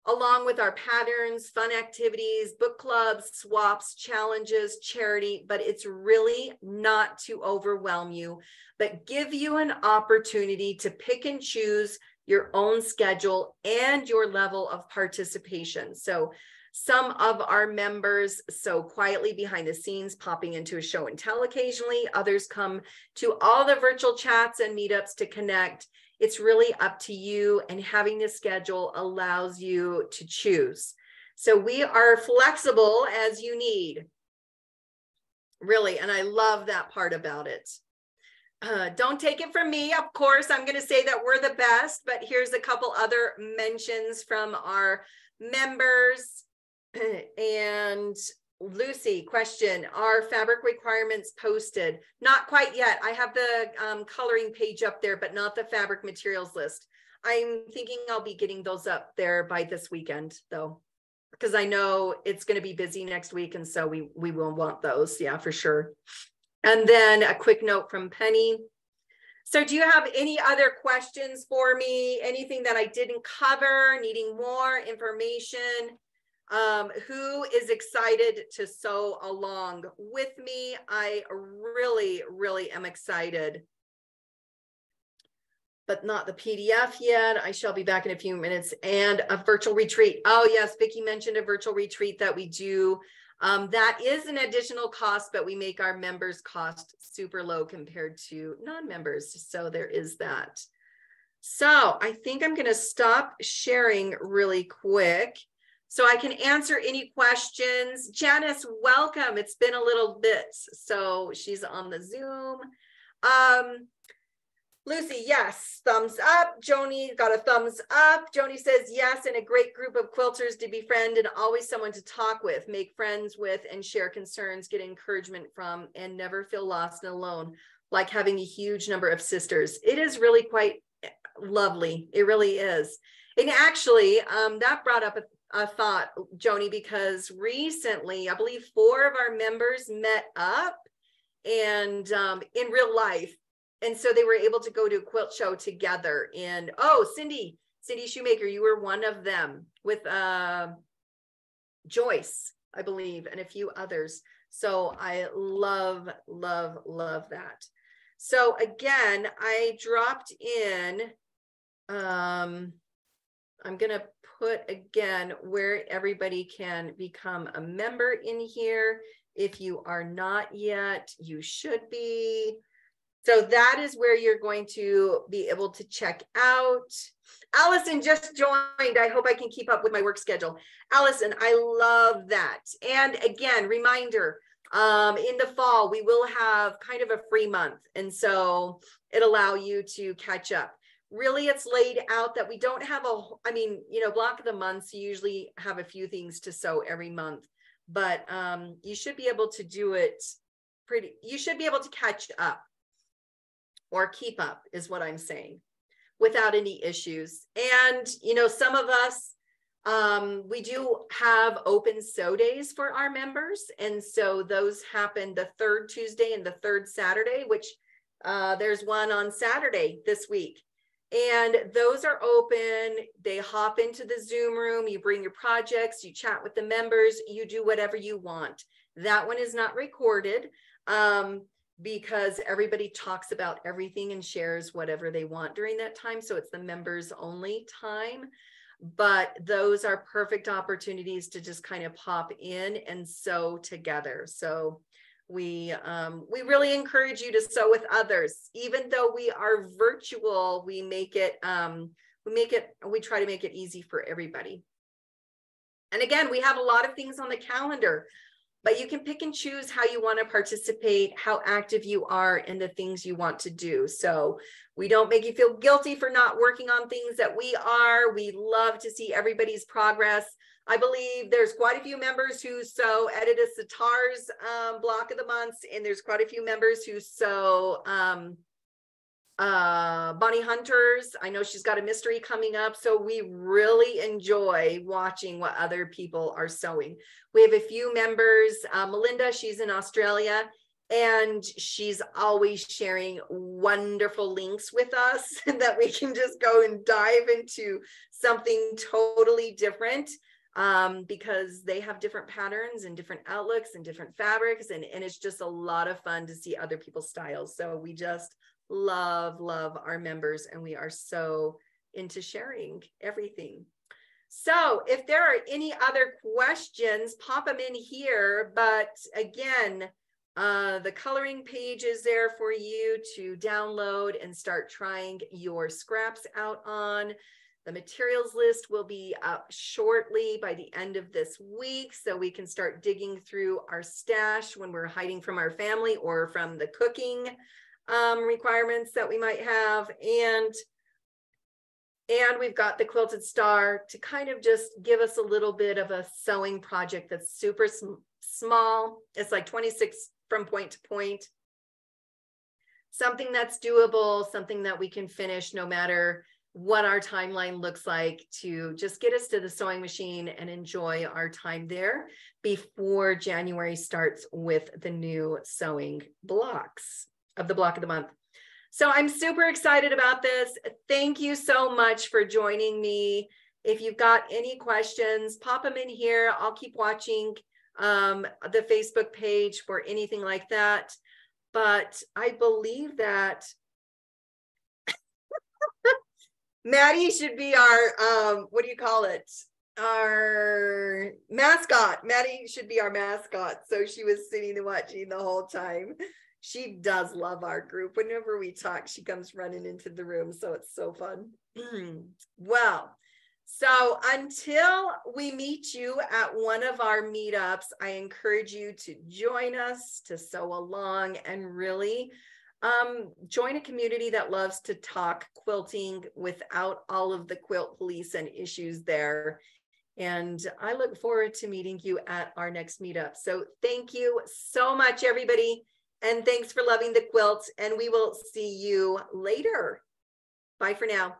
along with our patterns, fun activities, book clubs, swaps, challenges, charity. But it's really not to overwhelm you, but give you an opportunity to pick and choose your own schedule and your level of participation. So some of our members sew quietly behind the scenes, popping into a show and tell occasionally. Others come to all the virtual chats and meetups to connect. It's really up to you, and having this schedule allows you to choose. So we are flexible as you need, really, and I love that part about it. Don't take it from me. Of course, I'm going to say that we're the best, but here's a couple other mentions from our members. And Lucy, question, are fabric requirements posted? Not quite yet. I have the coloring page up there, but not the fabric materials list. I'm thinking I'll be getting those up there by this weekend, though, because I know it's going to be busy next week, and so we will want those, yeah, for sure. And then a quick note from Penny. So do you have any other questions for me? Anything that I didn't cover, needing more information? Who is excited to sew along with me? I really, really am excited, but not the PDF yet. I shall be back in a few minutes. And a virtual retreat. Oh yes, Vicki mentioned a virtual retreat that we do. That is an additional cost, but we make our members' cost super low compared to non-members. So there is that. So I think I'm going to stop sharing really quick so I can answer any questions. Janice, welcome. It's been a little bit, so she's on the Zoom. Lucy, yes, thumbs up. Joni got a thumbs up. Joni says, yes, and a great group of quilters to befriend and always someone to talk with, make friends with, and share concerns, get encouragement from, and never feel lost and alone, like having a huge number of sisters. It is really quite lovely. It really is. And actually, that brought up a thought, Joni, because recently, I believe 4 of our members met up and in real life. And so they were able to go to a quilt show together. And oh, Cindy Shoemaker, you were one of them with Joyce, I believe, and a few others. So I love, love, love that. So again, I dropped in, I'm going to put again where everybody can become a member in here. If you are not yet, you should be. So that is where you're going to be able to check out. Allison just joined. I hope I can keep up with my work schedule. Allison, I love that. And again, reminder, in the fall, we will have kind of a free month. And so it'll allow you to catch up. Really, it's laid out that we don't have block of the months, you usually have a few things to sew every month, but you should be able to do it you should be able to catch up. Or keep up is what I'm saying, without any issues. And, some of us, we do have open sew days for our members. And so those happen the 3rd Tuesday and the 3rd Saturday, which there's one on Saturday this week. And those are open. They hop into the Zoom room. You bring your projects, you chat with the members, you do whatever you want. That one is not recorded. Because everybody talks about everything and shares whatever they want during that time. So it's the members only time, but those are perfect opportunities to just kind of pop in and sew together. So we really encourage you to sew with others. Even though we are virtual, we try to make it easy for everybody. And again, we have a lot of things on the calendar. But you can pick and choose how you want to participate, how active you are, and the things you want to do. So we don't make you feel guilty for not working on things that we are. We love to see everybody's progress. I believe there's quite a few members who sew Edita Sitar's block of the months, and there's quite a few members who sew Bonnie Hunter's. I know she's got a mystery coming up, so we really enjoy watching what other people are sewing. We have a few members, Melinda, she's in Australia, and she's always sharing wonderful links with us that we can just go and dive into something totally different, because they have different patterns and different outlooks and different fabrics, and it's just a lot of fun to see other people's styles. So we just love our members, and we are so into sharing everything. So if there are any other questions, pop them in here. But again, the coloring page is there for you to download and start trying your scraps out on. The materials list will be up shortly by the end of this week, so we can start digging through our stash when we're hiding from our family or from the cooking requirements that we might have. And we've got the Quilted Star to kind of just give us a little bit of a sewing project that's super small. It's like 26 from point to point. Something that's doable, something that we can finish no matter what our timeline looks like, to just get us to the sewing machine and enjoy our time there before January starts with the new sewing blocks of the block of the month. So I'm super excited about this. Thank you so much for joining me. If you've got any questions, pop them in here. I'll keep watching the Facebook page for anything like that. But I believe that Maddie should be our, what do you call it? Our mascot. Maddie should be our mascot. So she was sitting and watching the whole time. She does love our group. Whenever we talk, she comes running into the room. So it's so fun. Well, So until we meet you at one of our meetups, I encourage you to join us, to sew along, and really join a community that loves to talk quilting without all of the quilt police and issues there. And I look forward to meeting you at our next meetup. So thank you so much, everybody. And thanks for loving the quilt. And we will see you later. Bye for now.